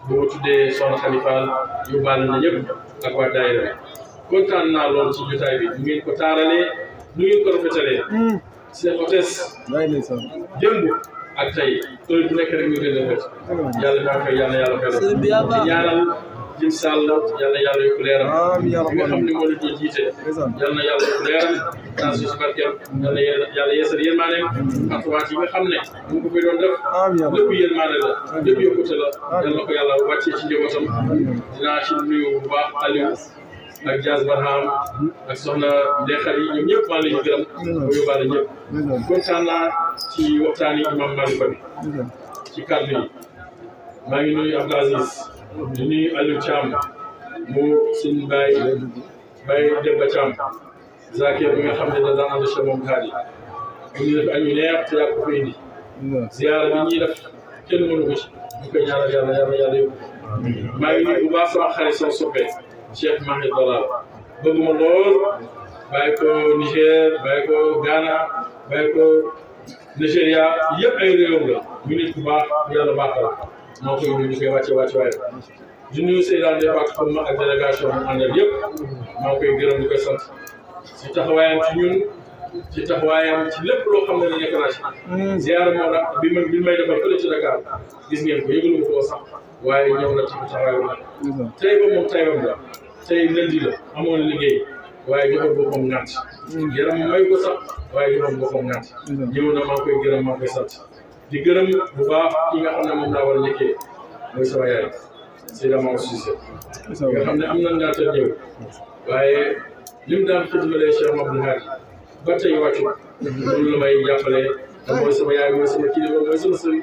boo tuddee Soxna Khalifa yóbbaale na ñëpp ak waa daayira kontaan naa lool ci jotaay bi ñu ngeen ko taaralee nu ngeen ko rafetalee seen hôtesse démb ak tey heure bu nekk rek ñu gën a rafet yàlla naa koy yàlla fay di ñaanal Jim Sall yàlla yokk leeram bi nga xam ne moo leen doon jiite yàlla yokk leeram dans suñu barkeem yàlla yeesal yërmaaneem ak waat yi nga xam ne mu ngi ko fi doon def lépp yërmaane la lépp yokkute la yàlla na ko yàlla wàccee ci njabootam dinaa ci nuyu bu baax Aliou ak Diaz Barham ak soxna Ndeye Khady ñoom ñëpp maa ngi leen di gërëm bu yóbbaale ñëpp kontaan naa ci waxtaan yi imam Malick Ba bi ci kàddu yi maa ngi nuyu Abdou Aziz di nuyu Aliou Thiam mu suñu Baye Demba Thiam Zakir bi nga xam ne da daan ànd si moom xaar yi ñu def añu neex te yaa ko fa indi ziyaara bi ñuy def kenn mënu ko ci ñu koy ñaanal yàlla yóbbu maa ngi nuyu bu baax sama xarit sama soppe Cheikh Mahi Dalal bëgguma lool bàyyi ko Niger bàyyi ko Ghana bàyyi ko Nigéria yëpp ay réewam la ñu nit ku baax yàlla baaxal moo koy nuyu ñu koy wàcce waaye di nuyu Seydou Ndeye Fatou Xom ak délégation mu àndal yëpp maa koy gërëm di koy sant ci taxawaayam ci ñun ci taxawaayam ci lépp loo xam ne ne nekk naa ci ziara moo nag bi may defal fële ci Dakar gis ngeen ko yëgalu ko sax waaye ñëw na ci taxawaayam la tey ba moom taybam la tey lundi la amoon liggéey waaye joxoon boppam ngànt yaram may ko sax waaye joxoon boppam ngànt ñëw na maa koy gërëm maa koy sant di gërëm bu baax ki nga xam ne moom laa war a njëkkee mooy sama yaay Seyda Maou Cissé nga xam ne am na ngàntal ñëw waaye lim daan xidmalee Cheikh Abdou Hadi ba tey wàccu loolu la may jàppale te mooy sama yaay mooy sama kilifa mooy sama sëriñ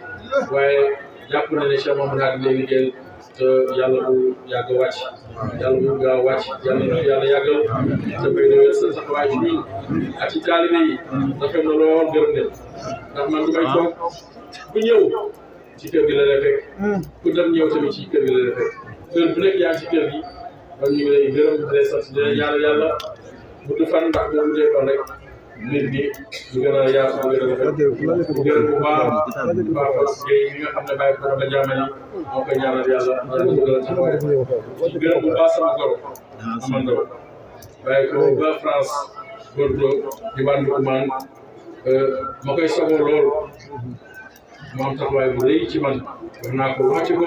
waaye jàpp na ne Cheikh Abdou Hadi lay liggéeyal te yàlla bu yàgg wàcc yàlla bu gaaw wàcc yàlla yàggal te bay dawel sa taxawaay ci ñun ak ci taalibe yi rafet na lool gërëm leen ndax man du may toog ku ñëw ci kër gi la lay fekk ku dem ñëw tamit ci kër gi la lay fekk heure bu nekk yaa ngi ci kër gi man ñu ngi lay gërëm di lay sant di lay ñaanal yàlla gudd fan ndax boo guddee fan rek nit ñi ñu gën a yaatu ñu gën a rafet bu gërëm bu baax Guèye mi nga xam ne bàyyi ko la jaamani moo koy ñaanal yàlla yàlla ko gën a taxawaay gërëm bu baax sama goro Amando bàyyi ko ba France Bordeaux di bandu Oman ma koy sagoo lool mu am taxawaay bu rëy ci man wax naa ko wàcce ko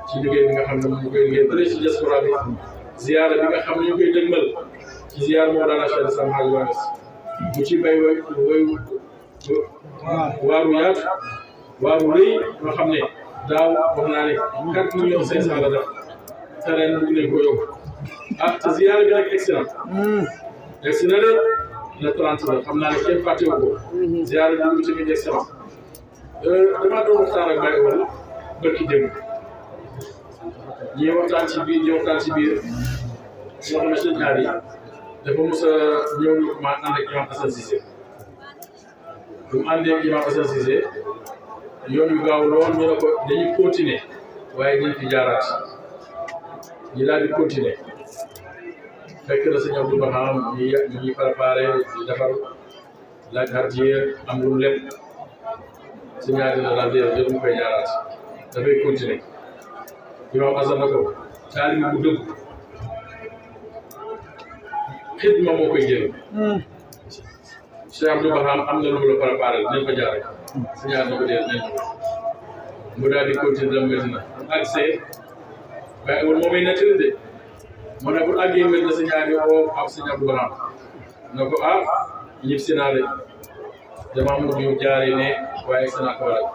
ci liggéey bi nga xam ne mu koy liggéey bële ci diaspora bi ziyaara bi nga xam ne ñu koy dëgmal ci ziyaar moo daan Cheikh Sam Hadj Wanes mu ci bay waaru yaatu waaru rëy nga xam ne daaw wax naa ne 4 millions 500 la def te ren bëgg nañ ko yokk te ziyaara bi nag excellent excellent de le 30 la xam naa ne kenn fàttewu ko ziyaara bi mu tamit excellent damaa doon waxtaan ak Baye wala bërki démb ñi waxtaan ci biir ñoo xam ne seen ñaar yi dafa mos a ñëw ñu ma ànd ak imam Assane Cissé bu mu àndee ak imam Assane Cissé yoon yu gaaw lool ñu ne ko dañuy continuer waaye dañ fi jaaraat ñu daal di continuer fekk na sëñ Abdou Baham ñu ñuy préparé di defar laaj hardier am lu mu lépp si ñaari la daal di def mu koy jaaraat dafay continuer imam Assane na ko taalibe bu dëgg xidma moo koy jël Cheikh Abdou Baham am na lu mu la préparé dinañ ko jaaree si ñaar na ko dee dinañ ko mu daal di continuer dem Medina accès waaye wala moomay nettali de mu ne bu àggee Medina si ñaar yi woo ak sëñ Abdou Baham na ko ñib si naa de dama mujj ñu jaaree ne waaye si naa ko waral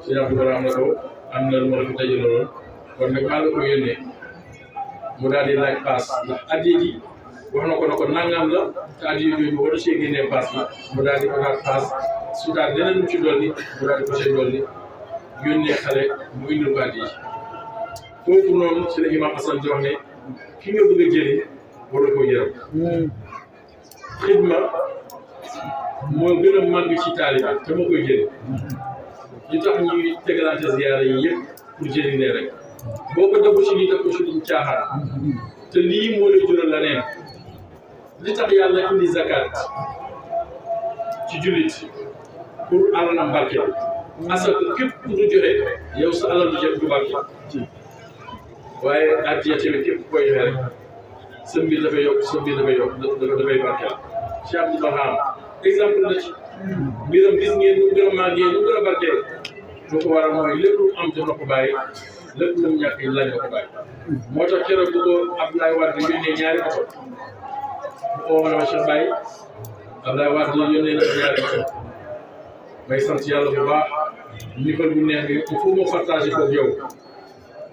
sëñ Abdou Baham na ko am na lu ma la fi dajaloon kon nag maa la ko yónnee mu daal di laaj paas ndax addiya ji wax na ko nangam la te addiya jooju war a see génnee paas bi mu daal di ko laaj paas su daal leneen lu ci dolli mu daal di ko see dolli yónnee xale mu indil ko addiya ji foofu noonu ci la imam Assane di wax ne ki nga bëgg a jëli war a koo yërëm xidma moo gën a màgg ci taalibe te moo koy jëriñ li tax ñuy tegalante ziyaara yi yëpp pour jëriñ leen rek boo ko defu ci lii def ko ci luñ caaxaan te lii moo lay jural la neen li tax yàlla indi zakat ci jullit pour alalam barke asaka képp ku du joxe yow sa alal du jëf du barke waaye addiya tamit képp koy joxe rek sa mbir dafay yokk sa mbir dafay yokk dafay barke Cheikh Abdou Barham exemple la ci mbiram gis ngeen nu gën a màggee nu gën a barkee lu ko waral mooy lépp lu am jox na ko bàyyi lépp lu mu ñàkk laaj na ko bàyyi moo tax keroog bu ko Abdoulaye Wade yónnee ñaari oto bu oo na ma Cheikh Baye Abdoulaye Wade yónnee na ñaari oto may sant yàlla bu baax niveau bu neex bi il faut ma partager ko yow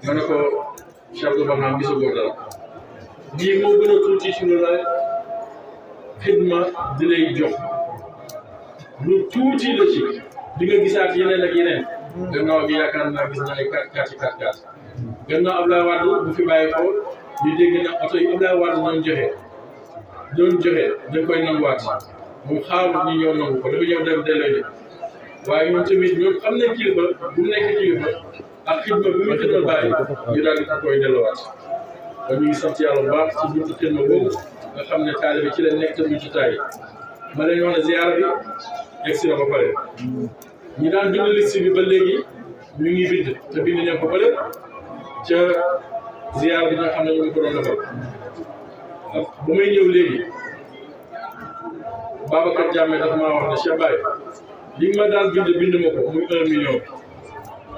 ma ne ko Cheikh Abdou Barham gisagoo dara lii moo gën a tuuti ci lu la xidma di lay jox lu tuuti la ci di nga gisaat yeneen ak yeneen gannaaw bi yaakaar naa gis na ay 4 gannaaw Abdoulaye Wade bu fi bàyyi ko ñu dégg na oto yi Abdoulaye Wade doon joxe dañ koy nanguwaat moom xaarul ñu ñëw nangu ko dafa ñëw dem delloo ji waaye ñun tamit ñoom xam ne kilifa bu mu nekk kilifa ak xidma bi mu xidmal bàyyi ñu daal di koy delloowaat kon ñu ngi sant yàlla bu baax ci buntu xidma boobu nga xam ne taalibe ci la nekk te duñ ci taay ma leen wax ne ziyaara bi egsi na ba pare ñi daan bind liste bi ba léegi ñu ngi bind te bind nañ ko bële ca ziyaara bi nga xam ne ñu ngi ko doon defal bu may ñëw léegi Babacar Diame dafa maa wax ne Cheikh Baye li ma daan bind ma ko muy 1 million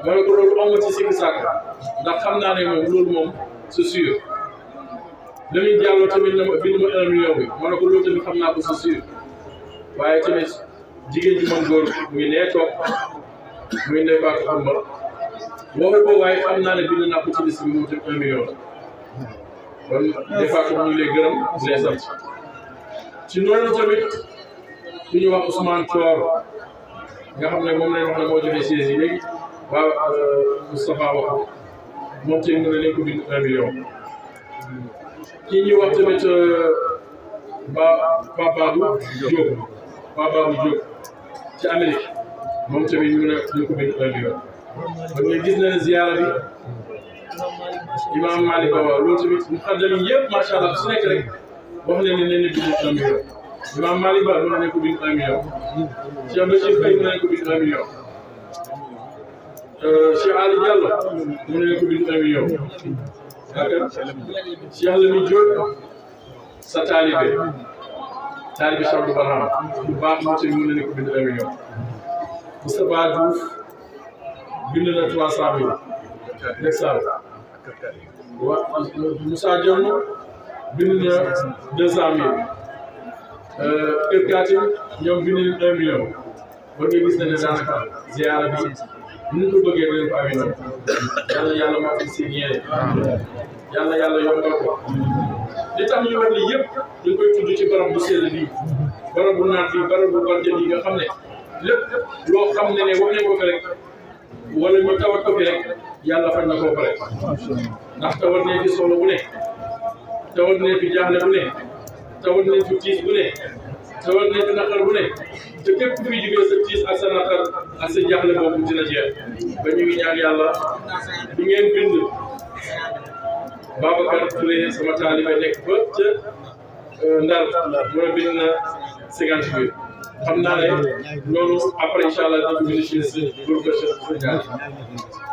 ma ne ko loolu amu ci sikki sàkk ndax xam naa ne moom loolu moom c'est sûr Lamine Diallo tamit na ma bind ma 1 million bi ma ne ko loolu tamit xam naa ko c'est sûr waaye tamit jigéen ji mën góor muy nee toog muy ndey baatu xam ma waxu ko waaye xam naa ne bind naa ko ci liste bi moom tamit 1 million la kon des fois ñu ngi lay gërëm di lay sant ci noonu tamit ku ñu wax Ousmane Thior nga xam ne moom lañ wax ne moo joxe siège yi léegi waaw Moustapha wax moom tamit mu ne nañ ko bind 1 million kii ñuy wax tamit Babou Diop ci Amérique moom tamit ñu ne nañ ko bind 1 million kon ñu gis na ne ziyaara bi Imam Malick Ba waaw loolu tamit mu xaddam yëpp macha allah su nekk rek wax nañ ne nañ bind 1 million Imam Malick Ba mu ne nañ ko bind 1 million Cheikh Bachir Faye mu ne nañ ko bind 1 million Cheikh Ali Diallo mu ne nañ ko bind 1 million yaakaar Cheikh Lamine Diop sa taalibe Cheikh Abdou Barham bu baax moo tamit mu ne nañ ko bind 1 million Moustapha Diouf bind na 300 000 ndeysaan wa Moussa Diom bind na 200 000 Kër Katim ñoom bind nañ 1 million ba nga gis ne daanaka ziyaara bi ni ñu ko bëggee dañ ko amee noonu yàlla moo fi si ñeene yàlla yombal ko li tax ñu wax li yëpp dañ koy tudd ci barab bu sell bii barab bu naat bii barab bu barke bii nga xam ne lépp loo xam ne wax nañ ko fi rek wala ñu tawat ko fi rek yàlla faj na koo pare ndax tawat nañ fi solo bu ne tawat nañ fi jaaxle bu ne tawat nañ fi tiis bu ne tawat nañ fi naqar bu ne te képp ku fi jógee sa tiis ak sa naqar ak sa jaaxle boobu dina jeex ba ñu ngi ñaan yàlla du ngeen bind Babacar Touré sama taalibe nekk ba ca Ndar mu ne bind na 50 000 xam naa ne loolu après incha allah dinañ ko bind ci groupe de Sénégal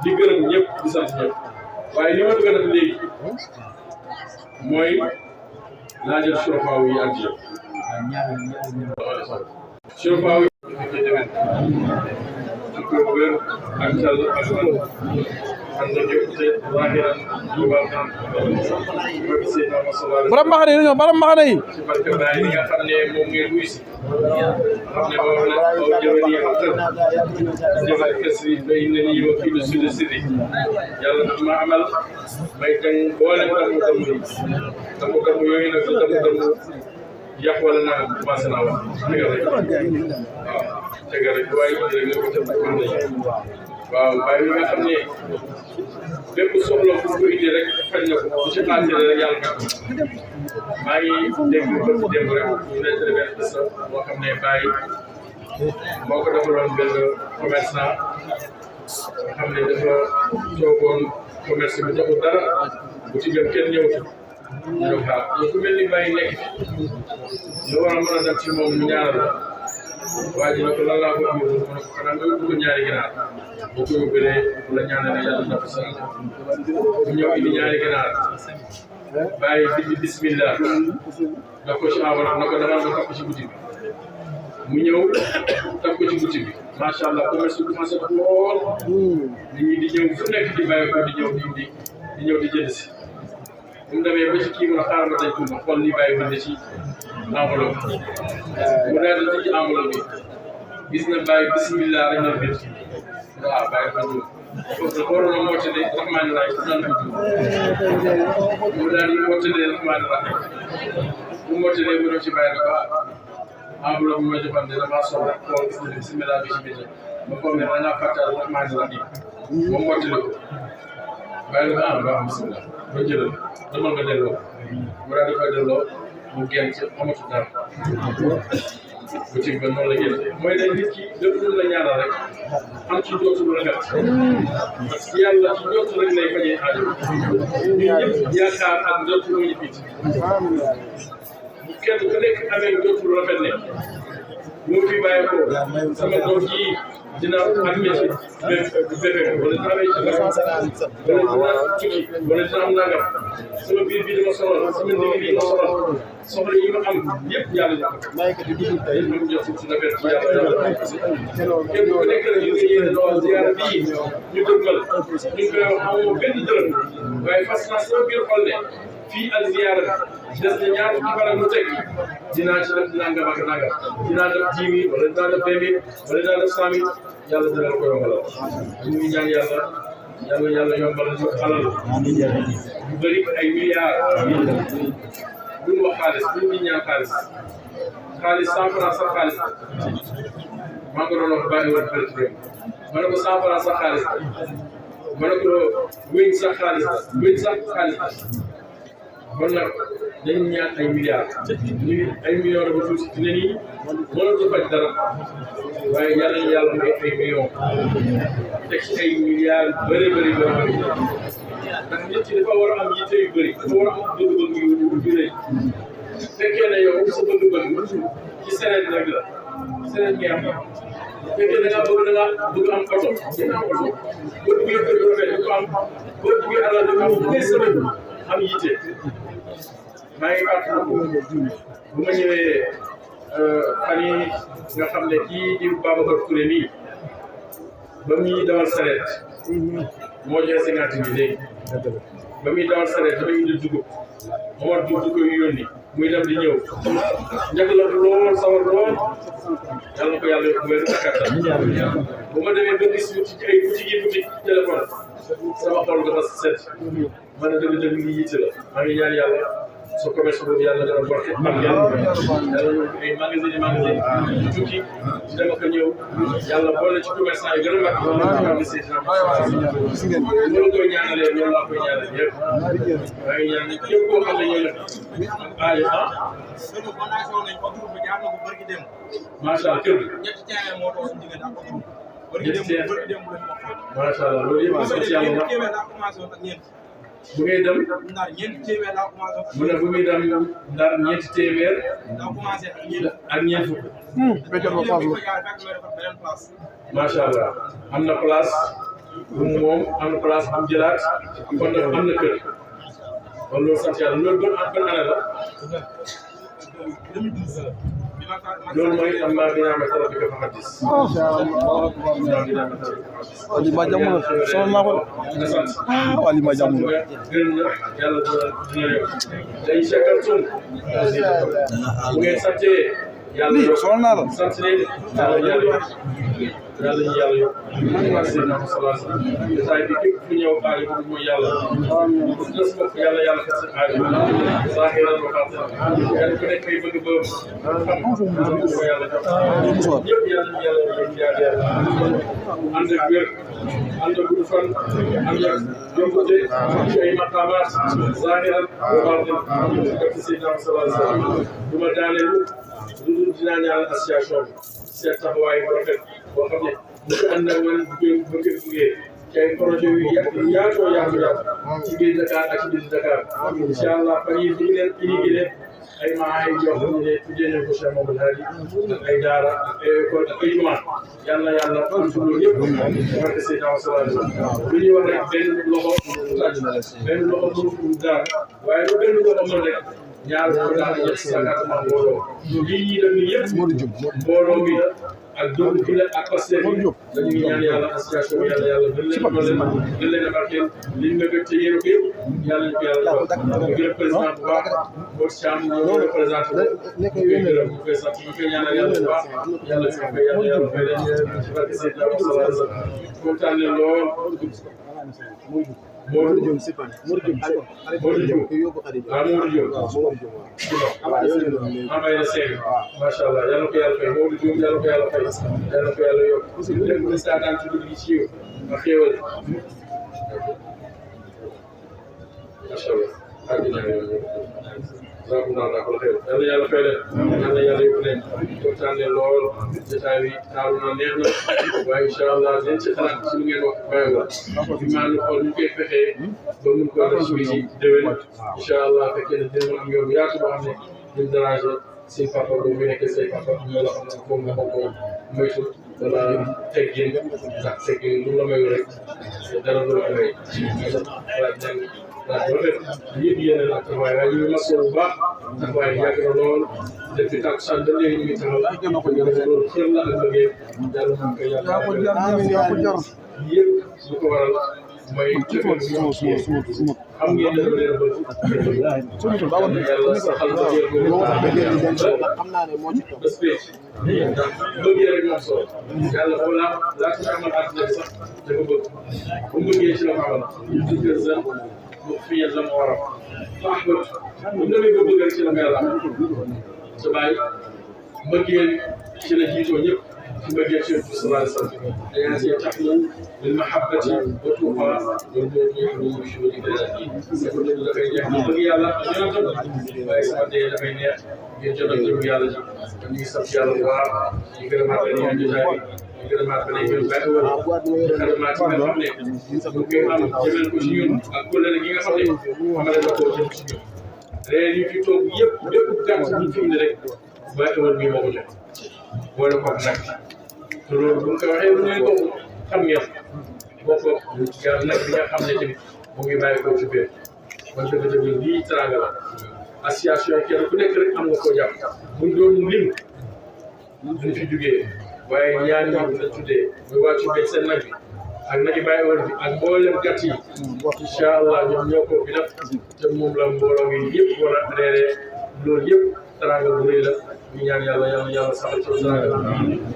di gërëm ñëpp di sant ñëpp waaye li ma bëgg a def léegi mooy laajal surafaaw yi ak yëpp surafaaw yi fekkee déwén ci ko wér ak tal ak man ànd ak yokkute waahiran ñu baal naan bëgg Seydina Muhammad borom mbaxane yi borom mbaxane yi ci barke Baay yi nga xam ne moom ngeen wuy si xam ne moom la aw jëwal yi am tër jëwal kasri bay na ni wakiilu sud sidi yàlla daf ma amal may tàng boole damu yooyu nag damu yàq wala naa commencé naa wax tegal rek waaw tegal rek waaye rek nga ko tëb waaw bàyyi bi nga xam ne bépp soxla fu ko indi rek faj na ko bu ci xaajale rek yàlla na maa ngi dégg ko ci démb rek ñu nettali benn bés boo xam ne bàyyi moo ko defaloon benn commerçant nga xam ne dafa toogoon commerce bi joxul dara bu ci gën kenn ñëw ñu xaar ku mel ni bàyyi nekk lu war a mën a dem ci moom ñu ñaanal la waa ji ne ko lan laa ko yóbbu mu ne ko xanaa nga yóbbu ko ñaari ginaar boo ko yóbbulee bu la ñaanalee yàlla na ko sant mu ñëw indi ñaari ginaar bàyyi bi bismillah daf ko ci enveloppe na ko demal nga takk ci boutique bi mu ñëw takk ko ci boutique bi macha allah commerce bi commencé ko lool nit ñi di ñëw fu nekk di bàyyi ko di ñëw di ñëw di jënd si bu mu demee ba ci kii mu ne xaaral ma tey tuuma xool li bàyyi bind ci enveloppe mu daal di tijji enveloppe bi gis na bàyyi bismillah rek na bind waaw bàyyi ko ñëw parce que waroon na mottali rahmaani rahiim naan ko tudd mu daal di mottali rahmaani rahiim bu mottalee mu ñëw ci bàyyi ko enveloppe bi ma jëfandikoo damaa soxla xool gis nga bismillah bi ci biir ma foog ne da ngaa fàttali rahmaani rahiim moom mottali ko bàyyi ko baax bismillah ba jëlal demal nga delloo mu daal di koy delloo mu génn ci amatu dara boutique ba noonu la génn mooy ne nit ki lépp lu la ñaanal rek am ci njortu lu rafet parce que yàlla ci njortu rek lay fajee aajo ñun ñëpp yaakaar ak njortu lu ñu fiit bu kenn ku nekk amee njortu lu rafet ne bu ma fi bàyyi ko sama doom ji dina am métier bébé wala dina amee ci wala dina tukki wala dina am nangam sama biir bi dama sonal sama ndigg bi ma sonal soxla yi ma am yëpp yàlla na ko ñu jox ci rafet ci yàlla kenn ku nekk rek ñu ngi yéene doon ziyaara bii ñu dëgmal ñu ngi koy wax amoo benn dërëm waaye fas naa sama biir xol ne fii ak ziyaara bi des na ñaar fukki fan ak lu teg dinaa ci def nangam ak nangam dinaa def 10 000 wala dinaa def 20 000 wala dinaa def 100 000 yàlla dina la ko yombalal ñu ngi ñaan yàlla yombalal ñu alal yu bëri ay milliards buñ wax xaalis buñ di ñaan xaalis 100 francs sax xaalis maa ngi doon wax bàyyi woon xaalis bi ma ne ko 100 francs sax xaalis ma ne ko wéñ sax xaalis kon nag dañu ñaan ay milliards ay millions dafa tuuti ci ne nii mënatu faj dara waaye yàlla ñu yàlla may ay millions teg ci ay milliards bëri ndax nit ki dafa war a am yitte yu bëri dafa war a am bëgg-bëgg yu rëy fekkee ne yow sa bëgg-bëgg ci sereet rek la sereet ngay am fekkee da ngaa bëgg am oto dina am oto boo duggee kër yu rafet du ko am boo duggee alal du ko am bu semaine am yitte maa ngi fàttaliku bu ma ñëwee fan yii nga xam ne kii di Babacar Touré nii ba muy dawal sareet moo joxe 50 000 léegi ba muy dawal sareet dafay indi dugub Omar Diouf du koy yónni muy dem di ñëw njëkk la lool sawar lool yàlla na ko yàlla yokk wér ak kattan bu ma demee ba gis ci ay boutique téléphone sama xol dafa set ma ne dëgg-dëgg ngi yitte la maa ngi ñaan yàlla sa commerce boobu yàlla dana barke am yàlla ay magasin tukki dama ko ñëw yàlla boole ci commerçant yi gën a mag am si loolu koy ñaanalee loolu laa koy ñaanal ñëpp maa ngi ñaan képp koo xam ne ñoo def aajo macha allah kër gi ñetti teer macha allah loolu yëpp sant yàlla bu ngay dem mu ne bu muy dem Ndar ñeenti téeméer ak ñeent fukk. macha allah am na place bu moom am na place bu jëlaat kon nag am na kër kon loolu sant yàlla loolu ban année la loolu mooy am naa dinaa ma tara bi ko fa gis. Alima Jamono sonn naa ko Alima Jamono gërëm na yàlla dina yokk day sekkal sun bu ngeen santee yàlla lii yokk sonal naa la. sant leen yàlla yàlla ñu yàlla yokk ak seen am salaas jotaay bi képp ku ñëw aari boobu mooy yàlla ku des bopp yàlla yàlla fas aari zaahiran wa baatinan yàlla ku nekk ay bëgg boobu xam ko yàlla jox ñëpp yàlla ñu yàlla yokk jaar ànd ak wér ànd ak gudd fan ànd ak yokkute ci ay maqaamaat zaahiran wa baatinan ak seen am salaas du ma daaneel lu dul dinaa ñaanal association bi seet taxawaay bu rafet boo xam ne bu ko ànd ak man bu ko buggee ci ay projet yu yaatoo ci biir Dakar ak ci biir Dakar incha allah fan yii ñu leen inaugurer ay maay yoo xam ne tuddee nañ ko Cheikh Mamadou Hadi ak ay daara ak ay école ak ay jumaa yàlla am ci loolu yëpp barke Seydina sallallahu lu ñuy wax rek benn loxo benn loxo mënu daara waaye lu benn loxo mën rek ñaar ko daal di ñett sàkkaatuma mbooloo lii ñuy def nii yëpp mbooloo mi ak dóor bi la ak pasteur bi dañuy ñaan yàlla association bi yàlla gën leen a barkeel liñ ma gën te yéen ko yëpp yàlla ñu ko yàlla defal ñu gërëm président bu baax Modou Thiam ñoo représenté ko ñu koy sant ñu koy ñaanal yàlla bu baax yàlla si koy yàlla fay leen ci barke Seydina Muhammad kontaan leen lool Modou Diop Modou Diop ah Modou Diop maa may la seeg macha allah yàlla ko yàlla fay Modou Diop yàlla ko yàlla fay yàlla ko yàlla yokk aussi bu dee président daan ci dugg ci yow nga xéewal macha allah yàlla yàlla fay leen yàlla yàlla yóbbu leen kontaan leen lool jotaay bi taaru na neex na waaye incha allah dinañ ci xalaat ci lu ngeen wax bàyyi la bi maa ngi xool ñu koy fexee ba mun ko def ci déwén incha allah fekkee ne dina am yoon yaatu boo xam ne duñ déranger si papa boobu bu nekkee say papa ñoo la xam ne foofu nga ko moytu wala teggin ndax teggin lu la mayu rek dara lu la may waaw yëpp yéen a la taxawaay waaye ñu ngi masoo bu baax taxawaay yàgg na lool depuis takkusaan ba léegi ñu ngi taxaw loolu xel la ak bëggee yàlla mën ko yàlla yëpp lu ko waral mooy cofeel bi ñu xam ngeen ne leen bëgg yàlla saxal bëggee bés pénc ndax bëggee rek moom solo yàlla foo laa ci amal àddina bi sax dafa bëgg bu bëggee ci la ko amal mu fiyal la mu war a baax ba bu demee ba bëgg rek ci la nga yàlla sa bàyyi mbëggeel ci la jiitoo ñëpp ci mbëggeel ci sallallahu alayhi wa sallam dañaa see tax ñu lil mahabbati wa tuuba loolu ñu ci wëri ko dëgg dafay neex ñu bëgg yàlla ñoo tam waaye sama dee dafay neex ngeen jot ak jëm yàlla ji ñu ngi sant yàlla bu baax ñu gërëmaat leen ñu jotaay bi ñu gërëmaat leen ñu bàyyi wala gërëmaat yi nga xam ne bu koy am jëmel ko ci ñun ak kuréel gi nga xam ne xamale na koo jëm ci ñun léegi ñu fi toog yëpp bépp gàtt ñu fi indi rek bàyyi wala bii moo ko jox boole ko nag te loolu bu ñu ko waxee lu ñuy bokk xam ngeen bokk garab nag bi nga xam ne tamit mu ngi bàyyi ko ci biir kon dëgg-dëgg lii teraanga la association kenn ku nekk rek am nga koo jàpp buñ doon lim duñ fi jugee waaye ñaar ñoom la tuddee muy wàccu béy seen nag bi ak nag yi bàyyi woon bi ak mboolem gàtt yi incha allah ñoom ñoo ko fi def te moom la mbooloo mi yëpp war a reeree loolu yëpp teraanga bu rëy la ñu ñaan yàlla saxal ci teraanga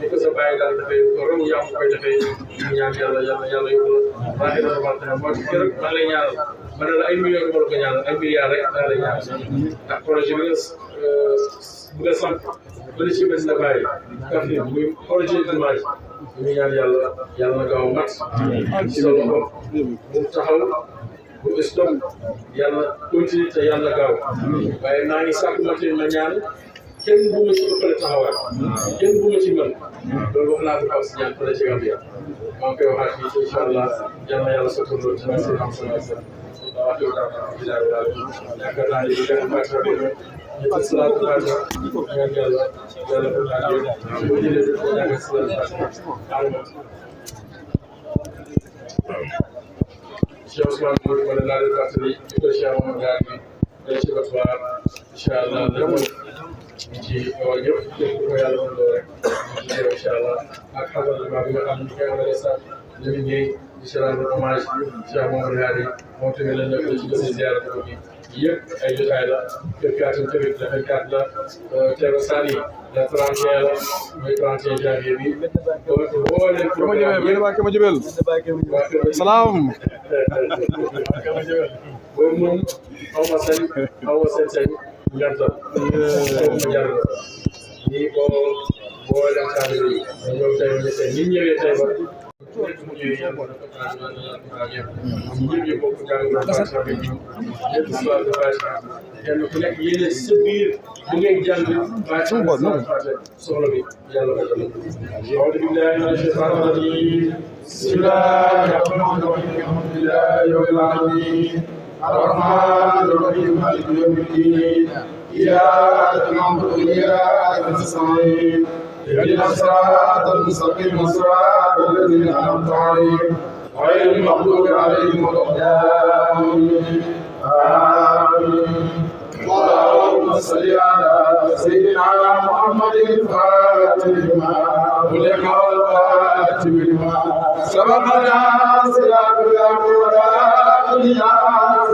ni ko sa bàyyi daal dafay ko raw yaa ngi koy defee ñu ñaan yàlla yóbbu baaxee na waxtaan moo ci keroog maa ngi lay ñaanal ma ne la ay millions moo la ko ñaanal ay milliards rek daa lay ñaanal ndax projet bi bu nga samp bëri ci bés la bàyyi kafri muy projet d'image ñu ñaan yàlla na gaaw mat ci sa loxo mu taxaw bu stop yàlla continue te yàlla gaaw waaye maa ngi sàkku matin ma ñaan kenn bu ma ci ëppale taxawaay kenn bu ma ci mën loolu wax naa ko kaw si ñaan fële ci Gambia maa ngi koy waxaat fii incha allah yàlla sotti loolu ci si am solo waaw yaakaar naa ne dina fàttali ko ñetti salaatu fàttali ñaan yàlla ko laajee boo jëlee ko ñaari salaatu fàttali Cheikh Ousmane Mouride ma ne laa leen fàttali ci ko Cheikh Oumar Gaar bi day ci batwaar incha allah lépp ci waaw ñëpp képp ko yàlla mën loo rek incha allah ak xamal bi nga xam ne ñu koy amalee sax ñu ngi di si rendre hommage Cheikh Mamadou Hadi moom tamit lañ nekk ci dossier ziara ko bi yëpp ay jotaay la fekkaat tamit la fekkaat la teeru sani la 31 la mooy 31 janvier bi boo leen kama jibel salaam boobu moom xaw ma seen sañ ngantal foofu ma jar ñii boo leen saani bi ñëw tey ñu seen ñi ñëwee tey ba mu ñëwee yàlla moo dafa ñëpp ñu bokk jàng ñëpp soit de bâche kenn ku nekk yéene sa biir bu ngay jàng bâche soxla bi yàlla ko dal أعوذ بالله من الشيطان الرجيم بسم الله الرحمن الرحيم الحمد لله رب العالمين الرحمن الرحيم مالك يوم الدين إياك نعبد وإياك نستعين اهدنا الصراط المستقيم صراط الذين أنعمت عليهم غير المغضوب عليهم ولا الضالين آمين اللهم صل على سيدنا محمد الفاتح لما أغلق والخاتم لما سبقنا صراط الأنبياء إلى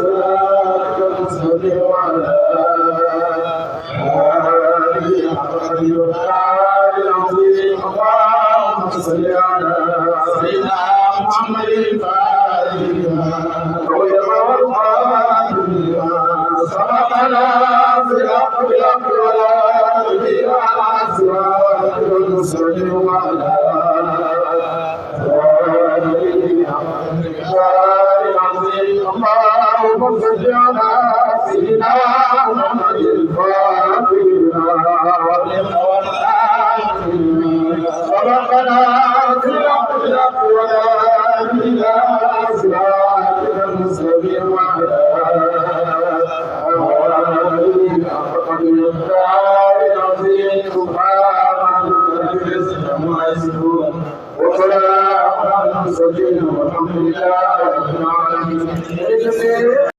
صراط المستقيم وعلى آله حق العظيم اللهم صل على سيدنا محمد الفاتح لما أغلق والخاتم لما سبقنا صراط الأنبياء إلى صراط المستقيم وعلى اللهم صل على سيدنا محمد الفاتح سبقنا صراط الأنبياء إلى صراط المستقيم وعلى وسلام على المرسلين والحمد لله رب العالمين.